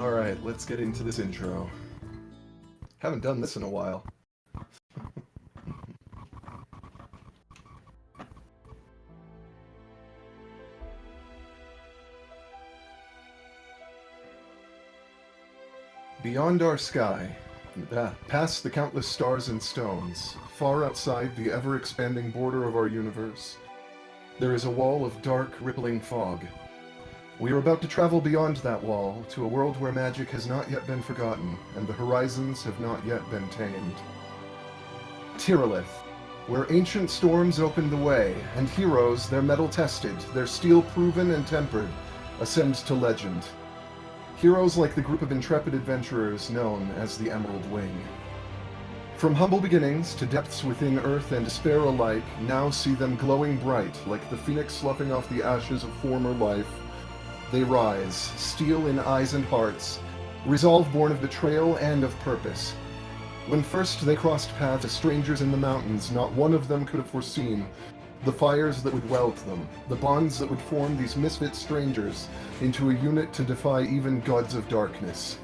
Alright, let's get into this intro. Haven't done this in a while. Beyond our sky, past the countless stars and stones, far outside the ever-expanding border of our universe, there is a wall of dark, rippling fog. We are about to travel beyond that wall to a world where magic has not yet been forgotten, and the horizons have not yet been tamed. Tyrileth, where ancient storms opened the way, and heroes, their metal tested, their steel proven and tempered, ascend to legend. Heroes like the group of intrepid adventurers known as the Emerald Wing. From humble beginnings to depths within earth and despair alike, now see them glowing bright like the phoenix sloughing off the ashes of former life. They rise, steel in eyes and hearts, resolve born of betrayal and of purpose. When first they crossed paths as strangers in the mountains, not one of them could have foreseen the fires that would weld them, the bonds that would form these misfit strangers into a unit to defy even gods of darkness.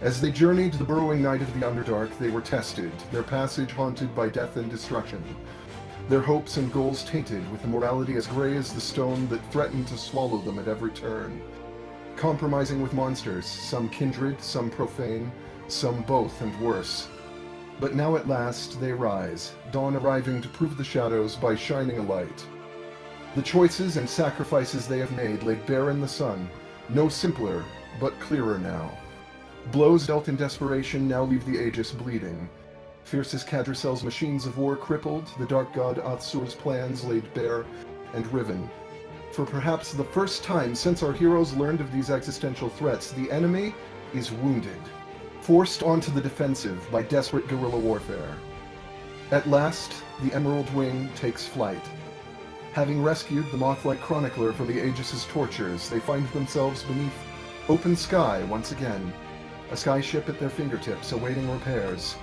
As they journeyed the burrowing night of the Underdark, they were tested, their passage haunted by death and destruction, their hopes and goals tainted with a morality as grey as the stone that threatened to swallow them at every turn. Compromising with monsters, some kindred, some profane, some both and worse. But now at last they rise, dawn arriving to prove the shadows by shining a light. The choices and sacrifices they have made laid bare in the sun, no simpler, but clearer now. Blows dealt in desperation now leave the Aegis bleeding. Fierce as Cadracel's machines of war crippled, the dark god Atsur's plans laid bare and riven. For perhaps the first time since our heroes learned of these existential threats, the enemy is wounded, forced onto the defensive by desperate guerrilla warfare. At last, the Emerald Wing takes flight. Having rescued the moth-like chronicler from the Aegis' tortures, they find themselves beneath open sky once again, a skyship at their fingertips awaiting repairs.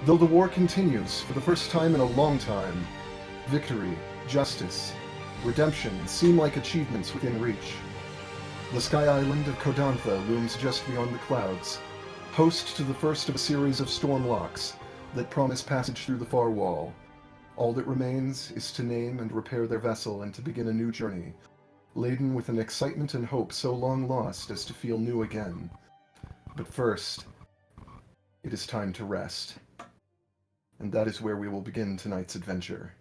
Though the war continues, for the first time in a long time, victory, justice, redemption seem like achievements within reach. The sky island of Kodantha looms just beyond the clouds, host to the first of a series of storm locks that promise passage through the far wall. All that remains is to name and repair their vessel and to begin a new journey, laden with an excitement and hope so long lost as to feel new again. But first, it is time to rest. And that is where we will begin tonight's adventure.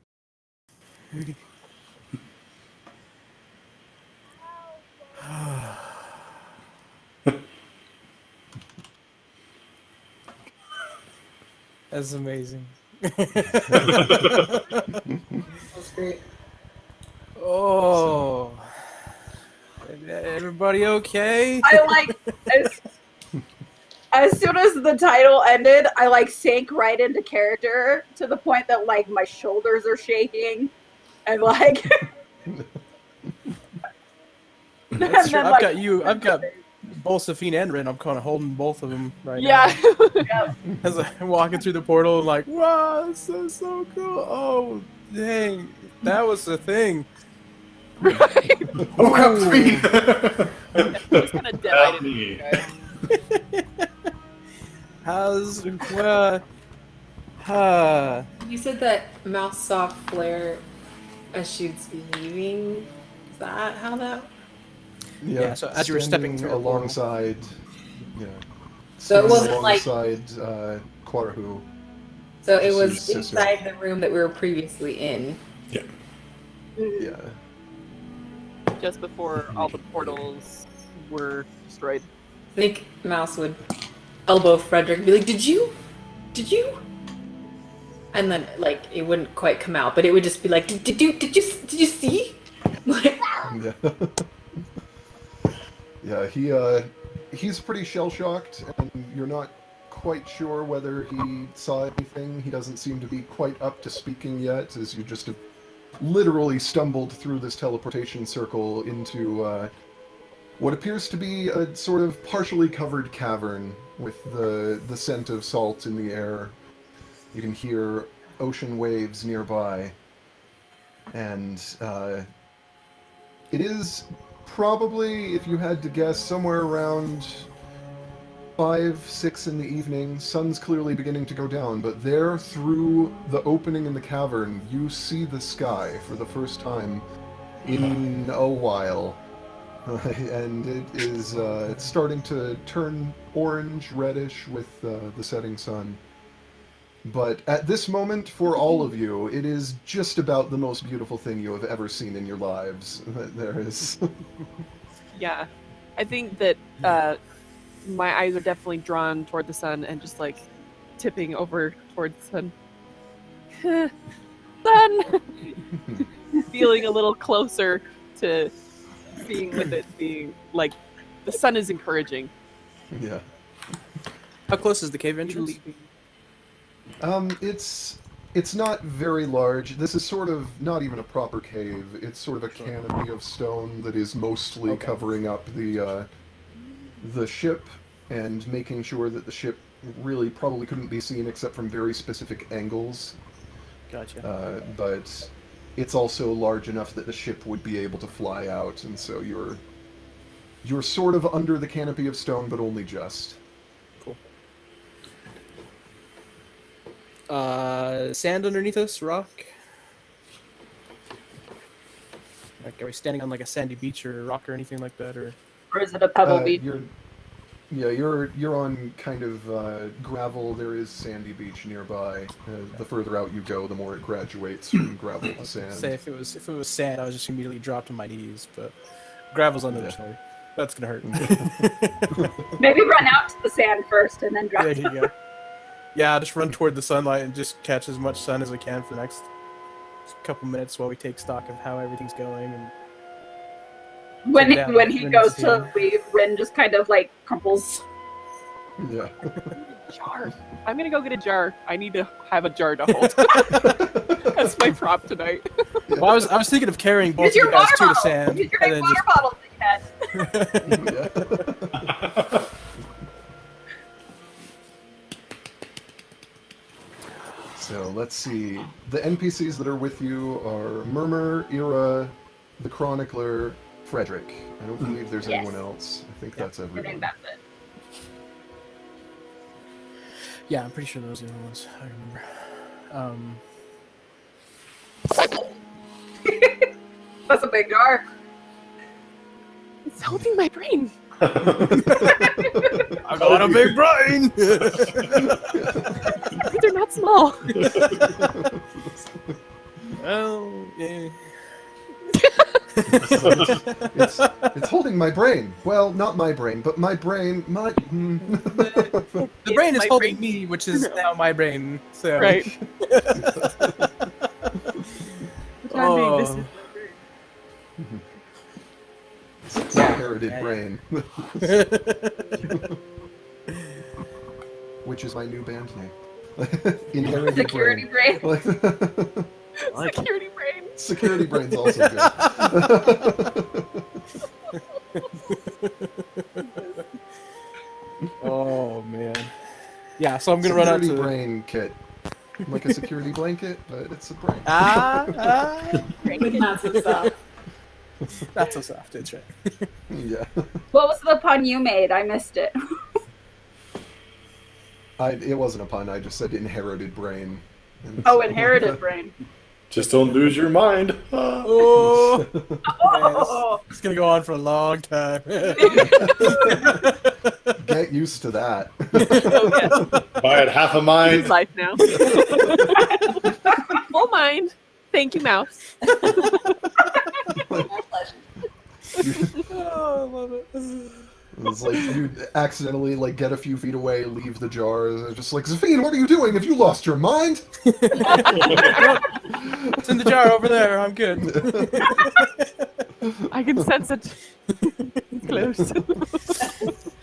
That's amazing. That's great. Oh, everybody okay? I like as soon as the title ended, I like sank right into character to the point that like my shoulders are shaking and like. That's true. then, I've got you. I've got both Safine and Ren. I'm kind of holding both of them right yeah. now. Yeah. As I'm walking through the portal, and like, wow, this is so cool. Oh, dang, that was the thing. Right. Oh crap, Safine! Just kind of dead. me. How's You said that Mouse saw Flare as she was leaving. Is that how that? Yeah, so as you were stepping standing through the portal. alongside, yeah. So it standing wasn't like. alongside Quarahu. So it Just was his sister. inside the room that we were previously in. Yeah. Yeah. Just before all the portals were destroyed. I think Mouse would elbow Frederick and be like, Did you? And then like it wouldn't quite come out, but it would just be like, Did you see? Like, Yeah. He's pretty shell-shocked, and you're not quite sure whether he saw anything. He doesn't seem to be quite up to speaking yet, as you just have literally stumbled through this teleportation circle into what appears to be a sort of partially covered cavern with the scent of salt in the air. You can hear ocean waves nearby, and it is probably, if you had to guess, somewhere around 5, 6 in the evening, sun's clearly beginning to go down, but there, through the opening in the cavern, you see the sky for the first time in a while. And it is, it's starting to turn orange, reddish with the setting sun. But at this moment, for all of you, it is just about the most beautiful thing you have ever seen in your lives. There is. Yeah. I think that my eyes are definitely drawn toward the sun and just like tipping over towards the sun. Sun! Feeling a little closer to being with it, being like the sun is encouraging. Yeah. How close is the cave entrance? It's not very large. This is sort of not even a proper cave. It's sort of a canopy of stone that is mostly covering up the ship and making sure that the ship really probably couldn't be seen except from very specific angles. Gotcha. But it's also large enough that the ship would be able to fly out, and so you're sort of under the canopy of stone, but only just. Cool. Sand underneath us, rock. Like, are we standing on like a sandy beach or a rock or anything like that, or is it a pebble beach? You're on kind of gravel. There is sandy beach nearby. The further out you go, the more it graduates from gravel to sand. Say if it was sand, I was just immediately dropped to my knees. But gravel's on the other side. That's gonna hurt. Maybe run out to the sand first and then drop There down. you go. Yeah, I'll just run toward the sunlight and just catch as much sun as I can for the next couple minutes while we take stock of how everything's going. And When down, when he Rin goes is to here. leave, Rin just kind of like crumples. Yeah. Jar. I'm gonna go get a jar. I need to have a jar to hold. That's my prop tonight. well, I was thinking of carrying both Use of you your guys water to the bottle. sand Use your and big then water bottle that you had. Yeah. So let's see. The NPCs that are with you are Murmur, Ira, the Chronicler, Frederick. I don't believe there's Yes. anyone else. I think that's I think everyone. that's it. Yeah, I'm pretty sure those are the only ones I remember. That's a big jar. It's helping my brain. I got a big brain. They're not small. Well, yeah. It's holding my brain. Well, not my brain, but my brain. The brain is my holding brain. me, which is now my brain. So. Right. This is It's inherited brain. Which is my new band name. Inherited Security brain. brain. security brain. Security brain's also good. Oh man. Yeah, so I'm gonna run out Security to. brain kit. Like a security blanket, but it's a brain. Not so soft. Not so soft. That's right. Yeah. What was the pun you made? I missed it. It wasn't a pun, I just said inherited brain. And Oh, so- inherited brain. Just don't lose your mind. Oh, Oh, it's gonna go on for a long time. Get used to that. Buy it half a It's mind. life now. Full mind. Thank you, mouse. Oh, I love it. It's like you accidentally like get a few feet away, leave the jar, and they're just like, Zafine, what are you doing? Have you lost your mind? It's in the jar over there. I'm good. I can sense it. It's close.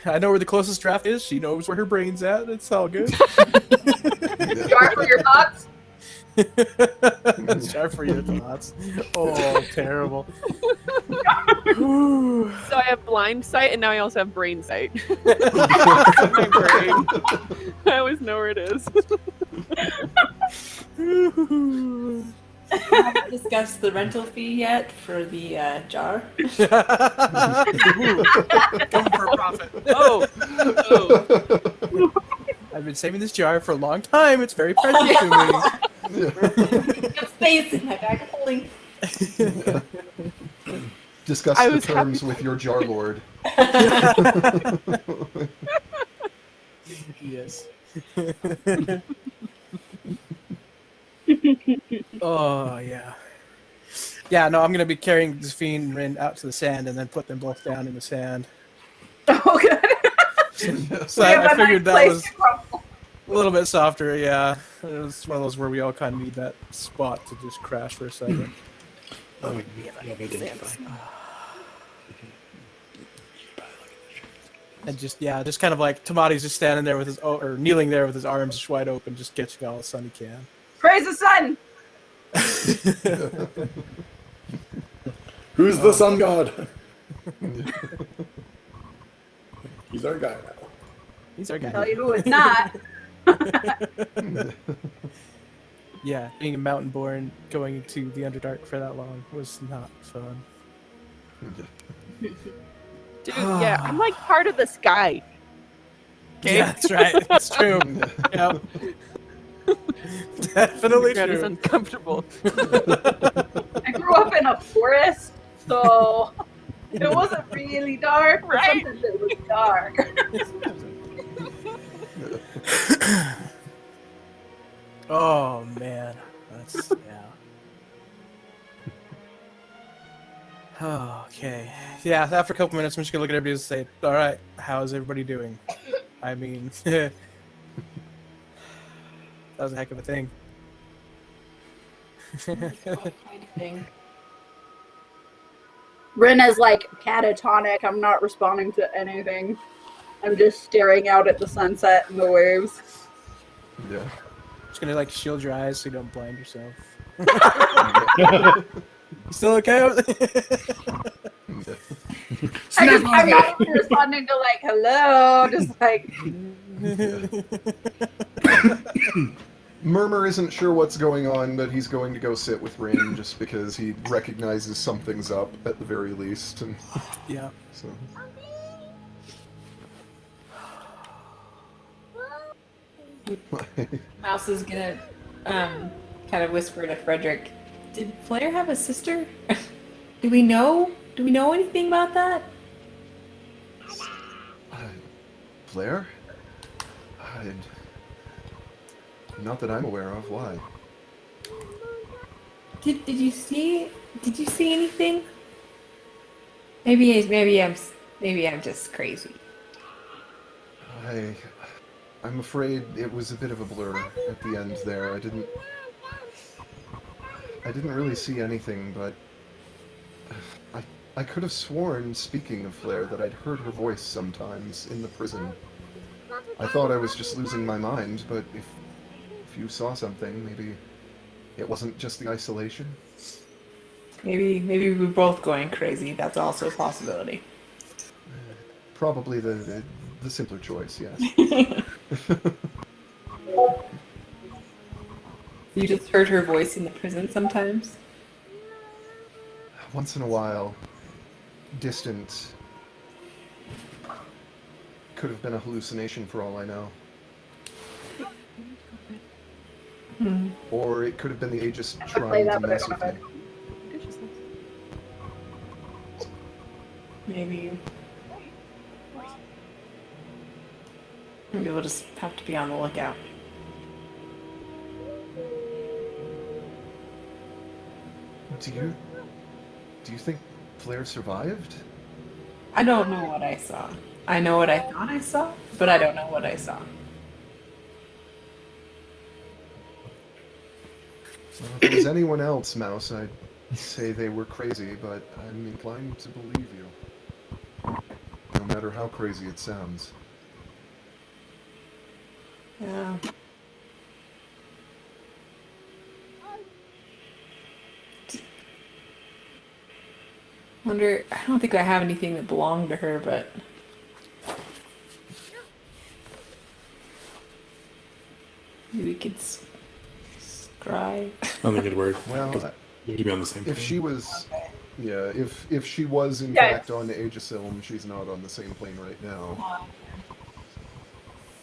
I know where the closest draft is. She knows where her brain's at. It's all good. jar for your thoughts. Jar for your thoughts. Oh, terrible. So I have blind sight, and now I also have brain sight. My brain. I always know where it is. We haven't discussed the rental fee yet for the jar. Ooh, coming for a profit. Oh, oh. I've been saving this jar for a long time. It's very precious to me. Got space in my bag of holding. Discuss I the was happy- terms with your jar lord. Yes. Oh yeah. Yeah, no, I'm gonna be carrying this fiend and Rin out to the sand and then put them both down in the sand. Oh, good. So We have I a figured nice that place was to crumble. a little bit softer, yeah. It was one of those where we all kind of need that spot to just crash for a second. Oh, you have identify. And just kind of like Tamati's just standing there with his or kneeling there with his arms just wide open, just catching all the sun he can. Praise the sun. Who's the sun god? He's our guy now. He's our guy. Tell you who it's not. Yeah, being a mountain born, going to the Underdark for that long was not fun. Dude, yeah, I'm like part of the sky. Okay? Yeah, that's right. That's true. Yep. Definitely That is true. uncomfortable. I grew up in a forest, so it wasn't really dark, but Right. sometimes it was dark. Oh man, that's yeah. Oh, okay. Yeah, after a couple minutes, I'm just gonna look at everybody and say, "All right, how's everybody doing?" I mean, that was a heck of a thing. Thing. Rin is like catatonic. I'm not responding to anything. I'm just staring out at the sunset and the waves. Yeah. Just gonna like shield your eyes so you don't blind yourself. You still okay? I'm not even responding to like hello, just like Murmur isn't sure what's going on, but he's going to go sit with Rin just because he recognizes something's up at the very least. And Yeah. so. Mouse is gonna kind of whisper to Frederick. Did Flair have a sister? Do we know? Do we know anything about that? Blair? Not that I'm aware of. Why? Did you see anything? Maybe I'm just crazy. I'm afraid it was a bit of a blur at the end there. I didn't really see anything, but I could have sworn, speaking of Flair, that I'd heard her voice sometimes in the prison. I thought I was just losing my mind, but if you saw something, maybe it wasn't just the isolation. Maybe we're both going crazy. That's also a possibility. Probably the simpler choice, yes. You just heard her voice in the prison sometimes? Once in a while, distant. Could have been a hallucination for all I know. Or it could have been the Aegis play trying that, to but I mess don't with have me. Maybe we'll just have to be on the lookout. Do you think Flair survived? I don't know what I saw. I know what I thought I saw, but I don't know what I saw. Well, if it was anyone else, Mouse, I'd say they were crazy, but I'm inclined to believe you. No matter how crazy it sounds. Yeah. Wonder. I don't think I have anything that belonged to her, but maybe we could cry. I don't think it'd work. Well, You have to be on the same if page. she was, yeah, if she was in Yeah. fact on Aegisilum, she's not on the same plane right now.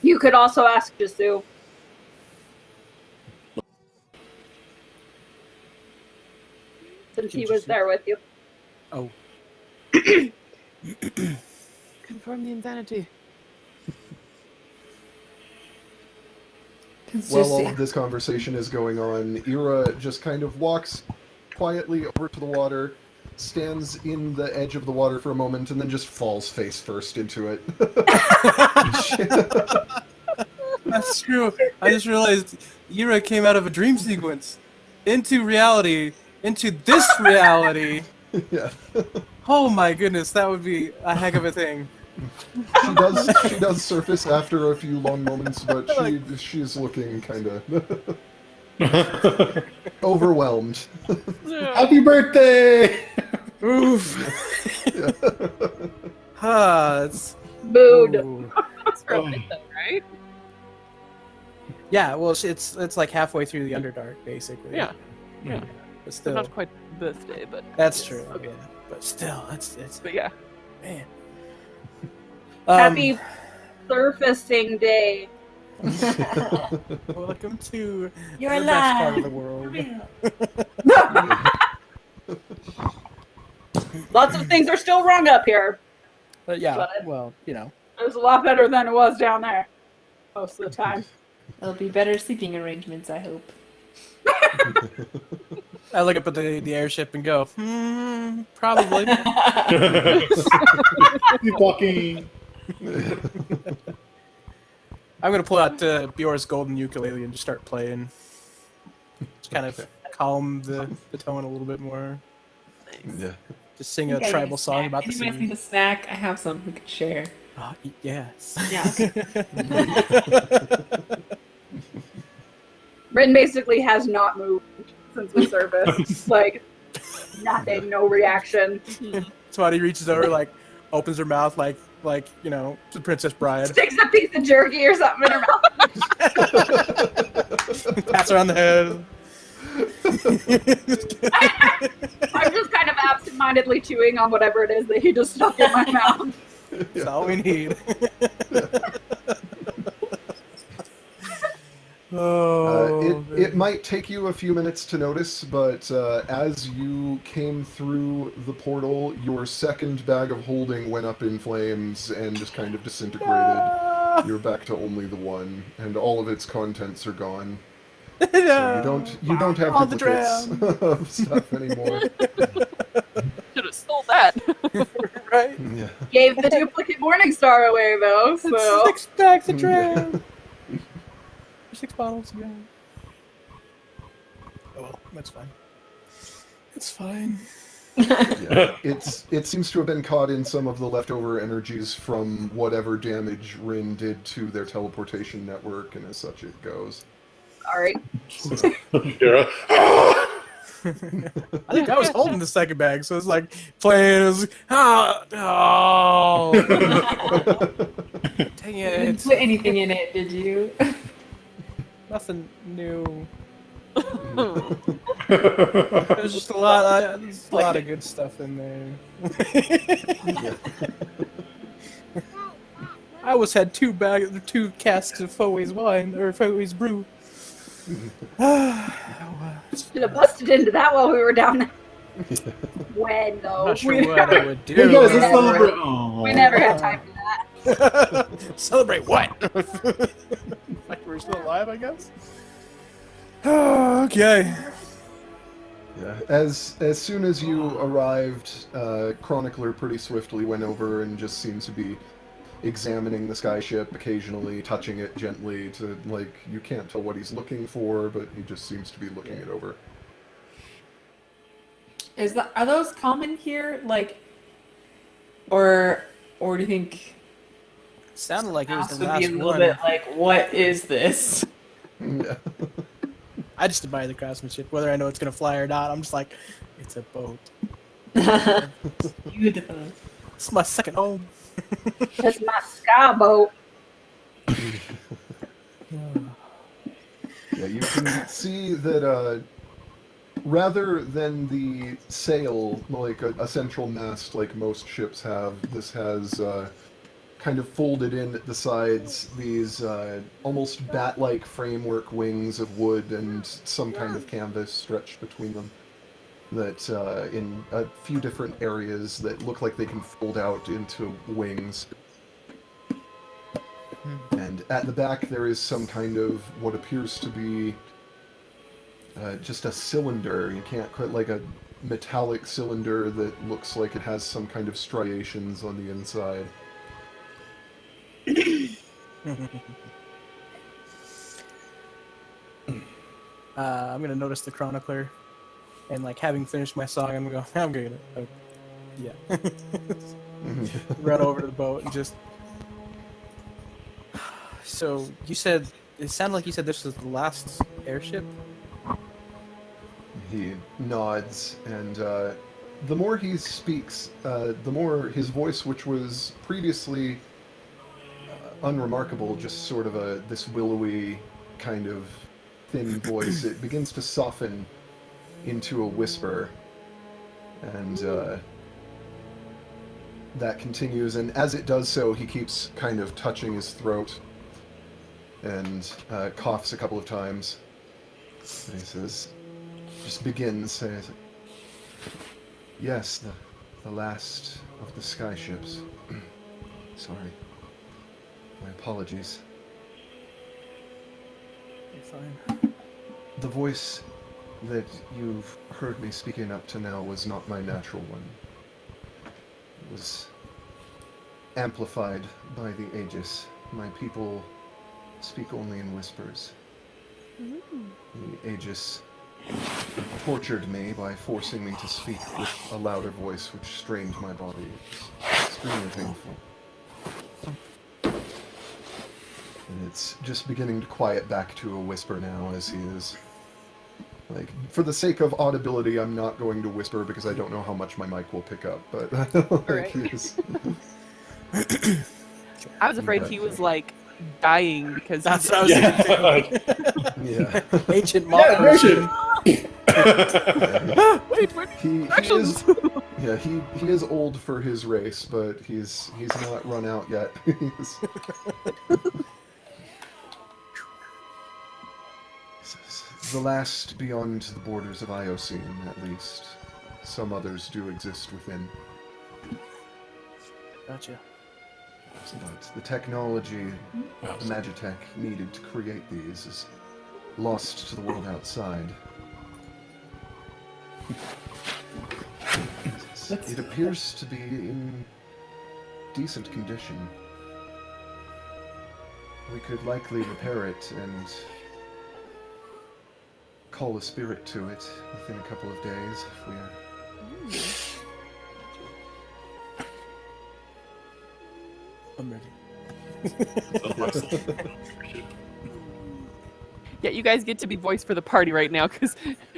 You could also ask Jisu. Since he was there with you. Oh, Confirm the insanity. It's While just, all of this conversation is going on, Ira just kind of walks quietly over to the water, stands in the edge of the water for a moment, and then just falls face first into it. that's true. I just realized Ira came out of a dream sequence into reality, into this reality. Yeah. Oh my goodness, that would be a heck of a thing. She does surface after a few long moments, but she's looking kind of overwhelmed. Happy birthday! Oof. Yeah. It's Mood. ooh. It's for a bit though, right? Yeah, well, it's like halfway through the Underdark, basically. Yeah. Yeah. But So still, not quite birthday, but that's yes. true. Okay. Yeah, but still, it's But yeah. man. Happy surfacing day. Welcome to You're the best part of alive. the world. Lots of things are still wrong up here. But yeah, But- well, you know. It was a lot better than it was down there. Most of the time. There'll be better sleeping arrangements, I hope. I look up at the airship and go, probably. Keep walking. I'm gonna pull out Bjor's golden ukulele and just start playing. Just kind of calm the tone a little bit more. Yeah. Just sing a Okay, tribal song about the Anybody sea. need a snack? I have some we could share. Oh, yes. Yeah. Rin basically has not moved since we serviced. Like, nothing, no reaction. Swati reaches over, like, opens her mouth like you know, the Princess Bride. Sticks a piece of jerky or something in her mouth. Pats her on the head. I'm just kind of absent-mindedly chewing on whatever it is that he just stuck in my mouth. That's all we need. It might take you a few minutes to notice, but as you came through the portal, your second bag of holding went up in flames and just kind of disintegrated. You're back to only the one, and all of its contents are gone. So you don't have All the duplicates of stuff anymore. Should have stole that. Right? Yeah. Gave the duplicate Morningstar away, though, so... 6 bags of dram. 6 bottles, yeah. Oh well, that's fine. It's fine. Yeah. It seems to have been caught in some of the leftover energies from whatever damage Rin did to their teleportation network, and as such it goes. Alright. Dara. I think I was holding the second bag, so it's like playing. It was oh, dang You didn't it! put anything in it, did you? Nothing new. There's just a lot. There's a lot of good stuff in there. I always had 2 casks of Foe's wine or Foe's brew. Should have busted into that while we were down there. When, though? I'm not sure what I would do. Hey guys, let's Never. celebrate. Aw. We never had time for that. Celebrate what? Like we're still alive, I guess. Okay. Yeah. As soon as you arrived, Chronicler pretty swiftly went over and just seems to be examining the skyship, occasionally touching it gently to, like, you can't tell what he's looking for, but he just seems to be looking it over. Are those common here? Like, or do you think Sounded like it was the would be last a little one. bit like, what is this? Yeah. I just admire the craftsmanship, whether I know it's gonna fly or not. I'm just like, it's a boat. Beautiful. It's my second home. That's my sky boat. Yeah, Yeah, you can see that rather than the sail, like a central mast like most ships have, this has kind of folded in at the sides these almost bat-like framework wings of wood and some kind of canvas stretched between them that in a few different areas that look like they can fold out into wings. And at the back there is some kind of what appears to be just a cylinder. You can't quite, like a metallic cylinder that looks like it has some kind of striations on the inside. I'm gonna notice the chronicler, and like having finished my song, I'm gonna yeah, run over to the boat and just. So you said it sounded like you said this was the last airship. He nods, and the more he speaks, the more his voice, which was previously unremarkable, just sort of this willowy kind of thin voice, it begins to soften into a whisper, and that continues, and as it does so, he keeps kind of touching his throat and coughs a couple of times. And he says, just begins, says, yes, the last of the sky ships. Sorry. My apologies. You're fine. The voice that you've heard me speaking up to now was not my natural one. It was amplified by the Aegis. My people speak only in whispers. The Aegis tortured me by forcing me to speak with a louder voice, which strained my body. It was extremely painful. And it's just beginning to quiet back to a whisper now as he is. Like, for the sake of audibility, I'm not going to whisper because I don't know how much my mic will pick up, but Right. he is. I was afraid he was like dying because That's what I was thinking. Yeah. Ancient Yeah, monster. version. Wait, where He directions? is, yeah, he is old for his race, but he's not run out yet. He's- The last beyond the borders of Iocene, at least. Some others do exist within. Gotcha. But the technology the Magitech needed to create these is lost to the world outside. It appears to be in decent condition. We could likely repair it and call a spirit to it within a couple of days if we are... I'm ready. Yeah, you guys get to be voice for the party right now because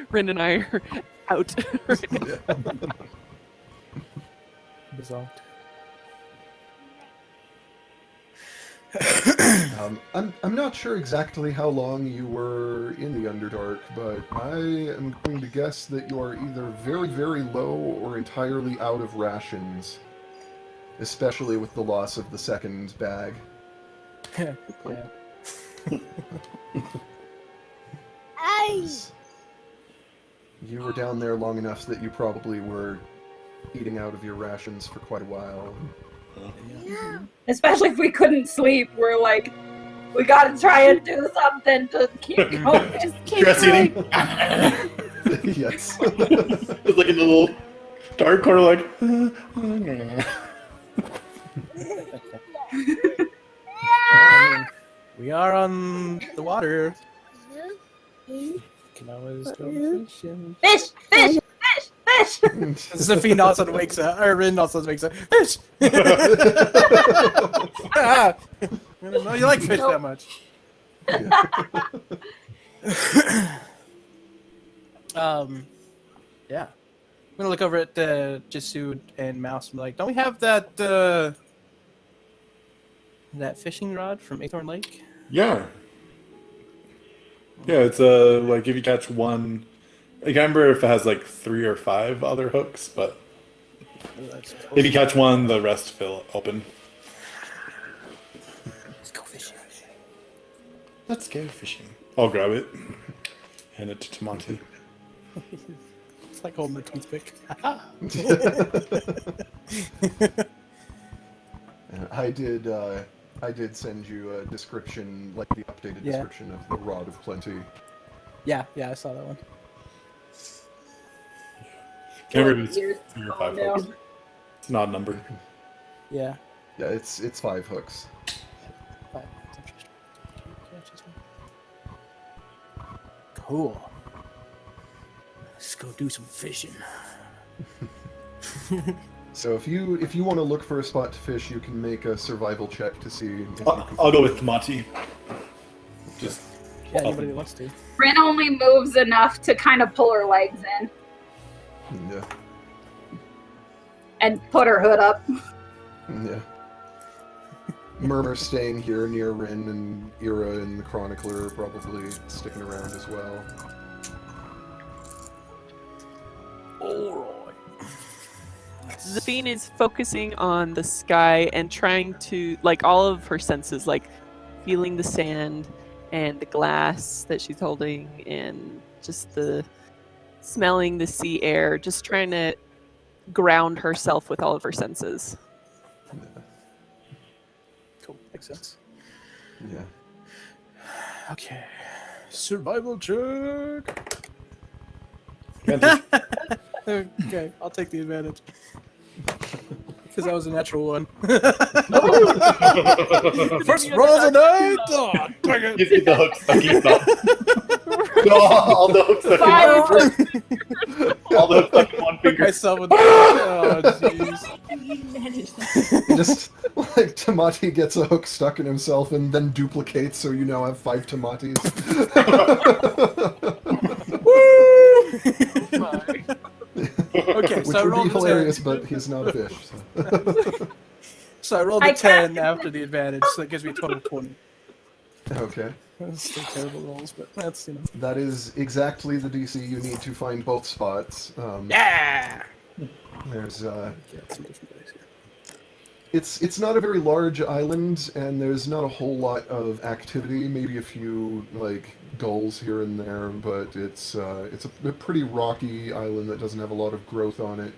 Rin and I are out. Right now. Resolved. I'm not sure exactly how long you were in the Underdark, but I am going to guess that you are either very, very low or entirely out of rations. Especially with the loss of the second bag. Yeah. You were down there long enough that you probably were eating out of your rations for quite a while. Especially if we couldn't sleep, we're like, we gotta try and do something to keep going. Just keep Stress going. eating. Yes. It's like in the little dark corner, like. We are on the water. Can always go fishing. Fish, fish, fish, fish. Zafine also wakes up, or Rin also wakes up. Fish! Ah! I didn't know you like fish that much. Yeah. I'm gonna look over at Jisoo and Mouse and be like, don't we have that that fishing rod from Athorn Lake? Yeah. Yeah, it's like if you catch one. I can't remember if it has like 3 or 5 other hooks, but if you catch one, the rest fill open. Let's go fishing. Let's go fishing. I'll grab it. Hand it to Monty. It's like holding a toothpick. I did send you a description, like the updated description of the Rod of Plenty. Yeah, I saw that one. Can't remember if Years. it's 3 or Oh, 5 no. hooks. It's an odd number. Yeah. Yeah, it's 5 hooks. Cool. Let's go do some fishing. So if you want to look for a spot to fish, you can make a survival check to see. If you can I'll go with Monty. Just Yeah, anybody wants to. Rin only moves enough to kind of pull her legs in Yeah. and put her hood up. Yeah. Murmur staying here near Rin, and Ira and the Chronicler are probably sticking around as well. Alright. Zafine is focusing on the sky and trying to, like, all of her senses, like feeling the sand and the glass that she's holding and just the smelling the sea air, just trying to ground herself with all of her senses. Cool, makes sense. Yeah. Okay. Survival check. Okay, I'll take the advantage. Because that was a natural one. First roll of the night! Oh, dang it. Give me the hooks. I'll keep them. No, all the hooks stuck all the hooks stuck in one finger. Myself with oh, jeez. You managed that. Just like Tamati gets a hook stuck in himself and then duplicates, so you now have 5 Tamatis. Okay, Which so I would rolled be a 10. hilarious, but he's not a fish. So. So I rolled a I 10 can't- after the advantage, so that gives me a total of 20. Okay. That's still terrible rolls, but that's, That is exactly the DC you need to find both spots. Yeah! There's Get some different dice here. It's not a very large island, and there's not a whole lot of activity. Maybe a few like gulls here and there, but it's a pretty rocky island that doesn't have a lot of growth on it.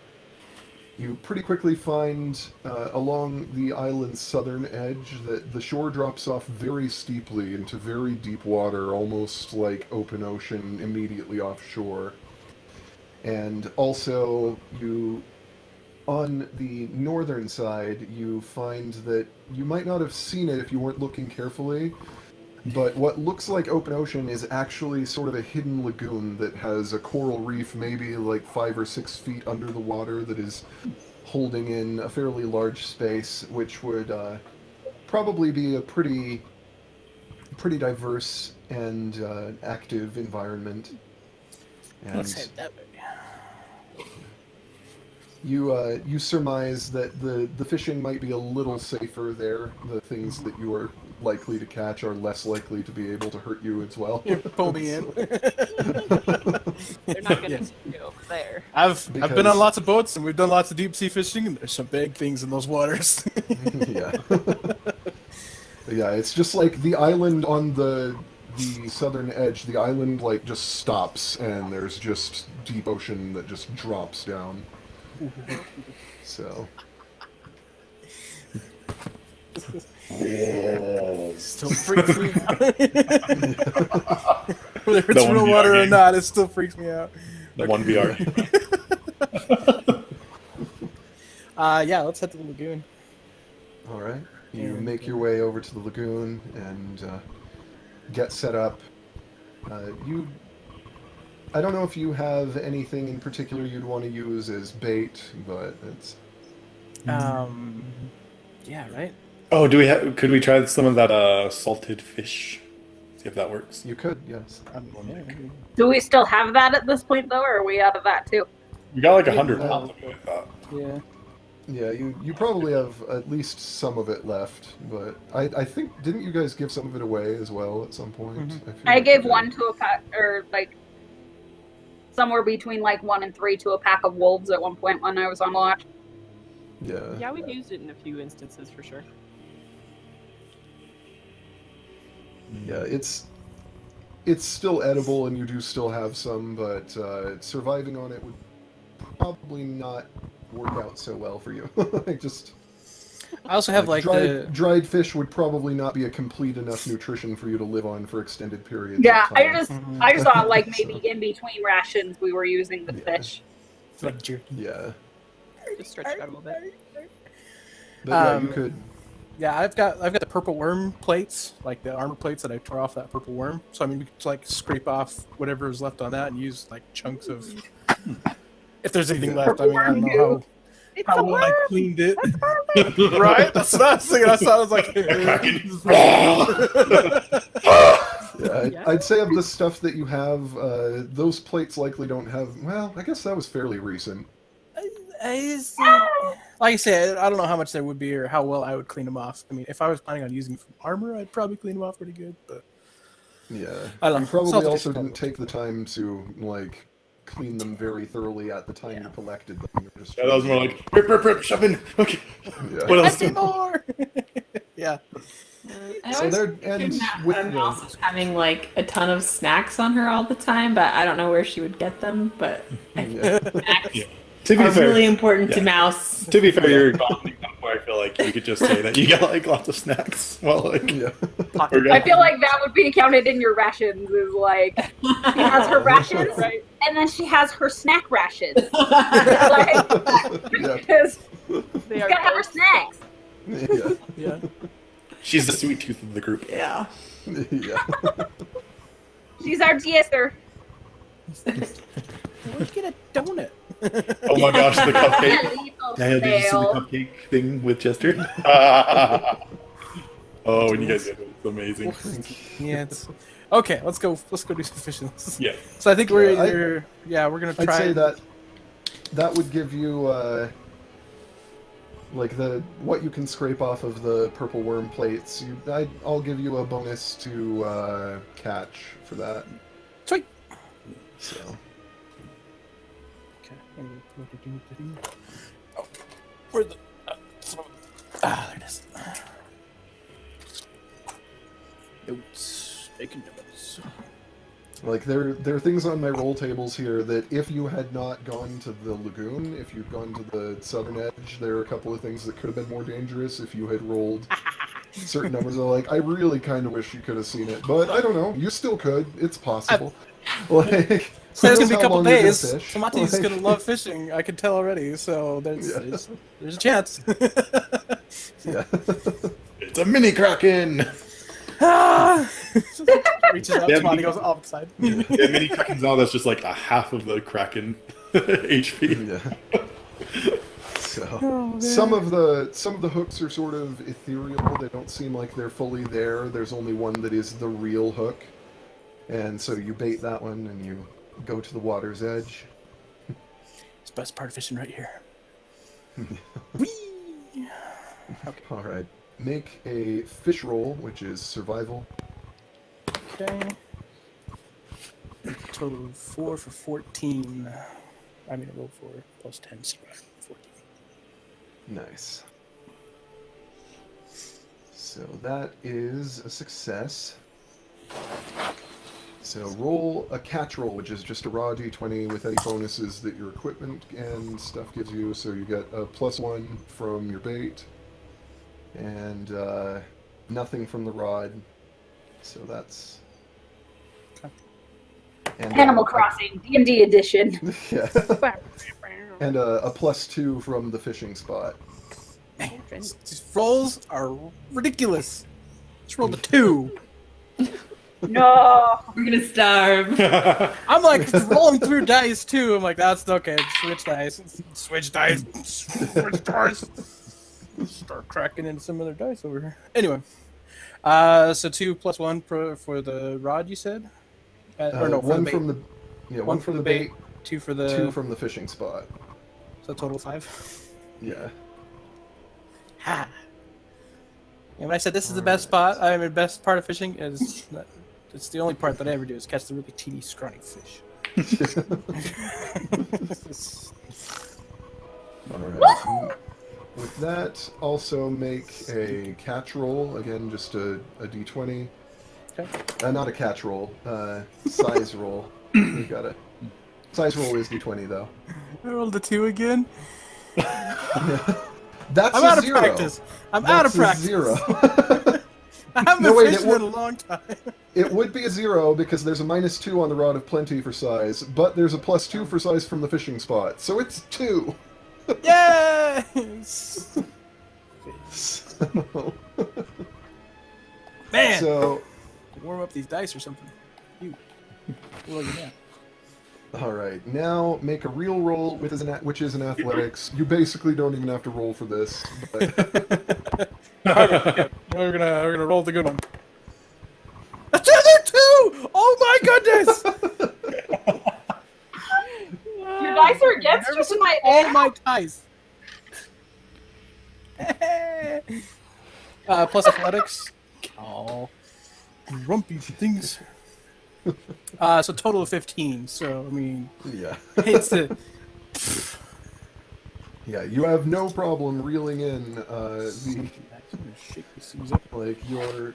You pretty quickly find along the island's southern edge that the shore drops off very steeply into very deep water, almost like open ocean immediately offshore. And also, on the northern side, you find that you might not have seen it if you weren't looking carefully, but what looks like open ocean is actually sort of a hidden lagoon that has a coral reef maybe like 5 or 6 feet under the water that is holding in a fairly large space, which would probably be a pretty diverse and active environment. Let's And head that way. you surmise that the fishing might be a little safer there. The things that you are likely to catch are less likely to be able to hurt you as well. You pull me in. They're not going to see you over there. I've been Because- on lots of boats, and we've done lots of deep sea fishing, and there's some big things in those waters. Yeah. Yeah, it's just like the island on the southern edge, the island like just stops and there's just deep ocean that just drops down. So Still freaks me out. Whether it's The real 1VR water or game. not, it still freaks me out. The 1VR. Yeah, let's head to the lagoon. all right, you And, make your way over to the lagoon and get set up. I don't know if you have anything in particular you'd want to use as bait, but it's Yeah, right? Oh, could we try some of that salted fish? See if that works. you could, yes. Yeah. Do we still have that at this point, though, or are we out of that too? We got like 100 pounds of it, I thought. Yeah. Yeah, you probably have at least some of it left, but I think, didn't you guys give some of it away as well at some point? Mhm. feel I like gave you one did. to a pack, or like somewhere between like 1 and 3 to a pack of wolves at one point when I was on watch. Yeah. Yeah, we've used it in a few instances for sure. Yeah, it's still edible and you do still have some, but surviving on it would probably not work out so well for you. Like just I also have like dried fish would probably not be a complete enough nutrition for you to live on for extended periods. Yeah, of time. I just thought like maybe So, in between rations we were using the Yeah. fish. like jerky. yeah, Just stretch it out a little bit. but yeah, you Um, could. Yeah, I've got the purple worm plates, like the armor plates that I tore off that purple worm. So I mean, we could like scrape off whatever is left on that and use like chunks of. If there's anything left, I mean, I don't know how well I cleaned it. Right? That's what I was thinking. I was like, Yeah, I'd say of the stuff that you have, those plates likely don't have. Well, I guess that was fairly recent. like I said, I don't know how much there would be or how well I would clean them off. I mean, if I was planning on using them from armor, I'd probably clean them off pretty good. But Yeah, I don't you know. probably Something also to- didn't take the time to like clean them very thoroughly at the time you collected them. You were just Yeah, that was more like rip, shove in. Okay. Yeah. What else? Empty more. Yeah. I So always there pictured ends Matt with and the- also having like a ton of snacks on her all the time, but I don't know where she would get them. But Yeah. snacks Yeah. To be are fair, really important to yeah. Mouse. To be fair, you're bonding enough where I feel like you could just say that you get like lots of snacks. Well, like Yeah. we're good. I feel like that would be counted in your rations. Is like she has her rations, Right. and then she has her snack rations. Like, Yeah. because They she's are gotta have her both- snacks. Yeah. Yeah. She's the sweet tooth of the group. Yeah. Yeah. She's our diester. Where'd you get a donut? Oh my gosh, the cupcake. Lethal Now, did you see the snail. cupcake thing with Chester? Oh, and you guys did it. It's amazing. Yeah. It's... Okay, let's go. Let's go do some fishing. Yeah. So I think we're Yeah, either we're gonna try. I'd say that would give you like what you can scrape off of the purple worm plates. I'll give you a bonus to catch for that. Sweet. So Okay. Oh, where the? There it is. Notes. Making notes. like there are things on my roll tables here that if you had not gone to the lagoon, if you'd gone to the southern edge, there are a couple of things that could have been more dangerous if you had rolled certain numbers. Are like, I really kind of wish you could have seen it, but I don't know. You still could. It's possible. Like, So it's who gonna be a knows how couple long you're gonna days. fish. Tomati's Like, gonna love fishing. I can tell already. So there's a chance. Yeah. It's a mini kraken. Ah! Reaches out. Yeah, Tomati we- goes off the side. Yeah, mini kraken's now that's just like a half of the kraken HP. Yeah. So some of the hooks are sort of ethereal. They don't seem like they're fully there. There's only one that is the real hook, and so you bait that one and you go to the water's edge. It's the best part of fishing right here. All right. Make a fish roll, which is survival. Okay. Total of 4 for 14. I mean, I rolled 4 plus 10, so 14. Nice. So that is a success. So roll a catch roll, which is just a raw d20 with any bonuses that your equipment and stuff gives you. So you get a +1 from your bait, and nothing from the rod. So that's... And, Animal Crossing D&D edition. Yeah. And a +2 from the fishing spot. These rolls are ridiculous. Just rolled a 2. No. We're gonna starve. I'm like rolling through dice too. I'm like, that's okay. Switch dice. Switch dice. Switch dice. Start cracking into some other dice over here. Anyway, so 2 plus 1 for the rod. You said, or no, for one the bait. from the one from the bait, 2 for the 2 from the fishing spot. So total 5. Yeah. And when I said this is the best spot, I mean, best part of fishing is it's the only part that I ever do is catch the really teeny, scrawny fish. All right. With that, also make a catch roll. Again, just a d20. Okay. Not a catch roll. Size roll. You got it. Size roll is d20 though. I rolled a 2 again. That's I'm a out of zero. practice. I'm out of That's a practice. zero. I haven't No, been wait, fishing in a long time. It would be a 0 because there's a -2 on the rod of plenty for size, but there's a +2 for size from the fishing spot, so it's 2. Yay! So, Man, so warm up these dice or something. You. Look at that. all right, now make a real roll, which is an athletics. You basically don't even have to roll for this. But... We're gonna roll the good one. Another 2! Oh my goodness! Your dice are against you tonight, All man. my dice. Plus athletics. Oh, grumpy things. So total of 15. So I mean, Yeah. it's the. Yeah, you have no problem reeling in the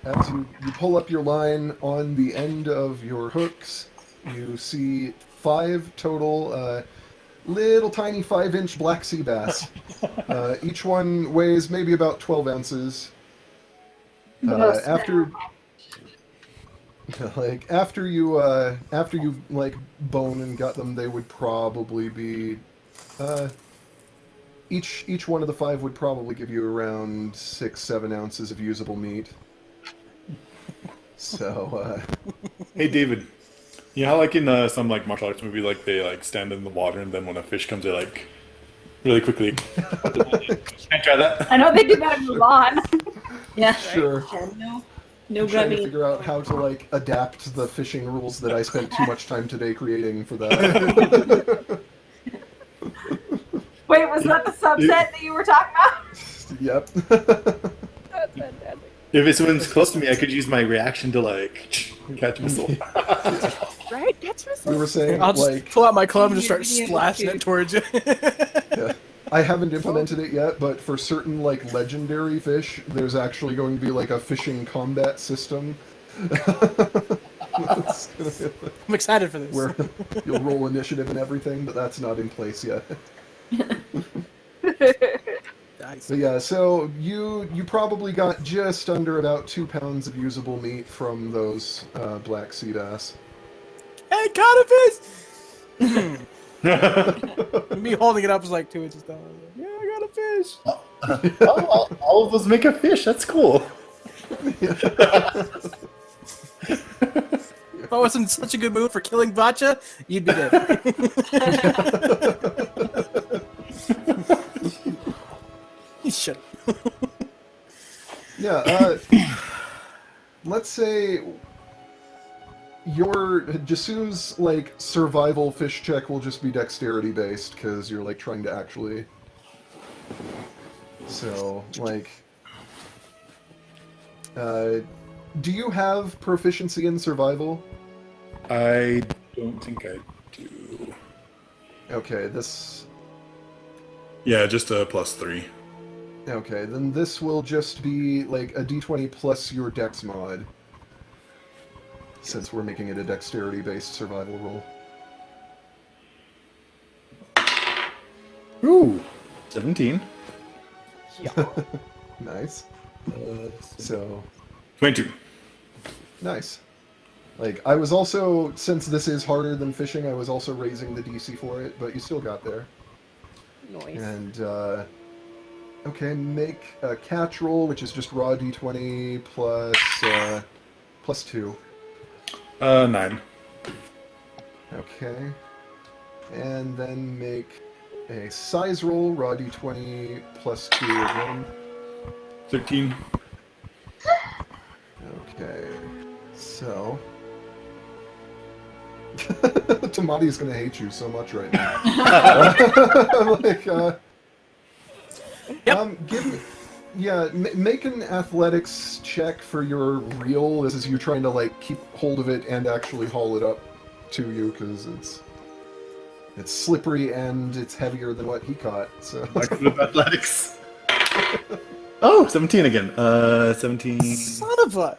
as you pull up your line on the end of your hooks. You see 5 total little tiny 5-inch black sea bass. Each one weighs maybe about 12 ounces. After you like bone and gut them, they would probably be each one of the 5 would probably give you around 6-7 ounces of usable meat. So Hey, David. You know how, like, in some, like, martial arts movie, like, they, like, stand in the water, and then when a fish comes, they, like, really quickly... Can I try that? I know they do that in Mulan. Yeah. sure. No I'm trying to grubbing. figure out how to like adapt the fishing rules that I spent too much time today creating for that. Wait, was that the subset that you were talking about? Yep. That's fantastic. If it swims close to me, I could use my reaction to, like, catch a missile. Right? Catch We missile. were saying I'll just like pull out my club and just start Yeah, splashing it towards you. yeah. I haven't implemented it yet, but for certain like legendary fish, there's actually going to be like a fishing combat system. It's gonna be like I'm excited for this. where you'll roll initiative and everything, but that's not in place yet. Nice. But yeah, so you probably got just under about 2 pounds of usable meat from those black sea bass. Hey, caught a fish! Me holding it up is like 2 inches down. I'm like, yeah, I got a fish. all of those make a fish. That's cool. If I was in such a good mood for killing Bacha, you'd be dead. Shut up. Yeah, let's say your Jasu's like survival fish check will just be dexterity based because you're like trying to actually. So like, do you have proficiency in survival? I don't think I do. Okay, this. Yeah, just a +3. Okay, then this will just be like a d20 plus your dex mod. Since we're making it a dexterity-based survival roll. Ooh, 17. Nice. So, 22. nice. Like, I was also, since this is harder than fishing, I was also raising the DC for it, but you still got there. Nice. And, okay, make a catch roll, which is just raw d20 plus 2. 9. Okay. And then make a size roll, raw d20 plus 2 again. 13. Okay. So... Tamati's gonna hate you so much right now. Like, Yep. Yeah, make an athletics check for your reel. This is you trying to like keep hold of it and actually haul it up to you because it's slippery and it's heavier than what he caught. So With athletics. Oh, 17 again. 17. Son of a.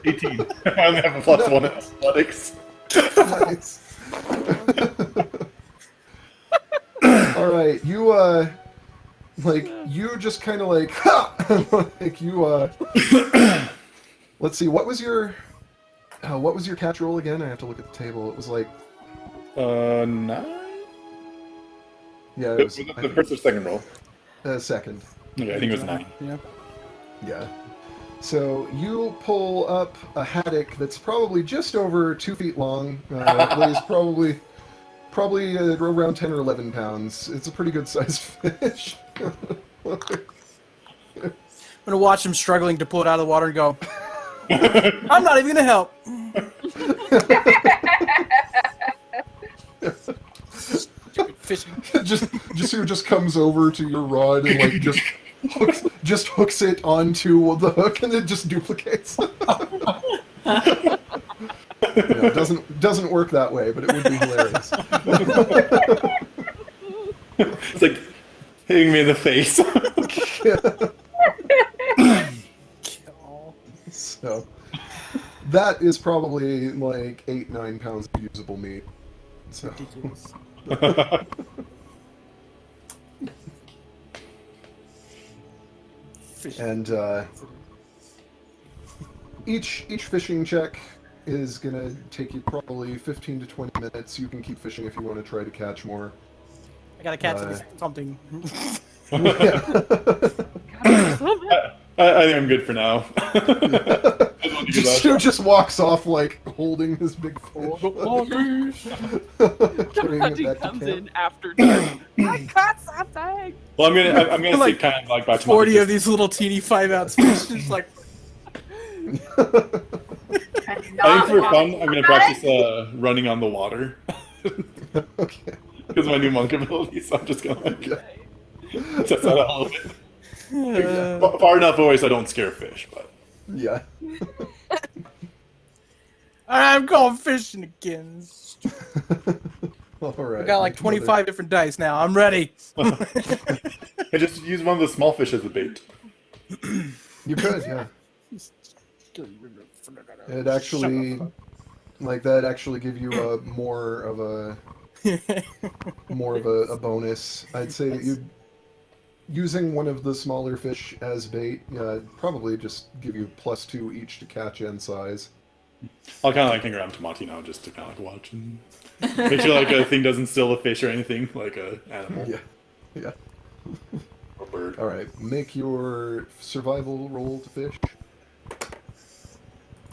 18. I only have a +1 in athletics. nice. All right, you you just kind of like ha! Like you let's see, what was your catch roll again? I have to look at the table. It was like 9. yeah, it was The first or second roll? second. Okay, I think it was 9. Yeah. Yeah. So you pull up a haddock that's probably just over 2 feet long. Weighs probably around 10 or 11 pounds. It's a pretty good sized fish. I'm gonna watch him struggling to pull it out of the water and go, I'm not even gonna help. Stupid fishing. just comes over to your rod and like just hooks it onto the hook and it just duplicates. It doesn't work that way, but it would be hilarious. It's like hitting me in the face. So that is probably like 8-9 pounds of usable meat. So. Ridiculous. And each fishing check is gonna take you probably 15 to 20 minutes. You can keep fishing if you want to try to catch more. I gotta catch something. I think I'm good for now. just walks off like holding his big fish. Hunting comes in after dark. I caught something. Well, I'm gonna like say kind of like back to 40 of these little teeny 5-ounce fish, just like. I think for fun, I'm gonna practice running on the water. Okay. Because of my new monk ability, so I'm just gonna like test that out a little bit. Far enough away so I don't scare fish, but Yeah. I'm going fishing again. All right. I got like 25 different dice now. I'm ready. I just use one of the small fish as a bait. You could, yeah. It actually, like that, actually give you more of a bonus. I'd say that you using one of the smaller fish as bait probably just give you +2 each to catch and size. I'll kind of like hang around Tamati now just to kind of like watch and make sure like a thing doesn't steal a fish or anything, like a animal. Yeah. Or bird. All right, make your survival roll to fish.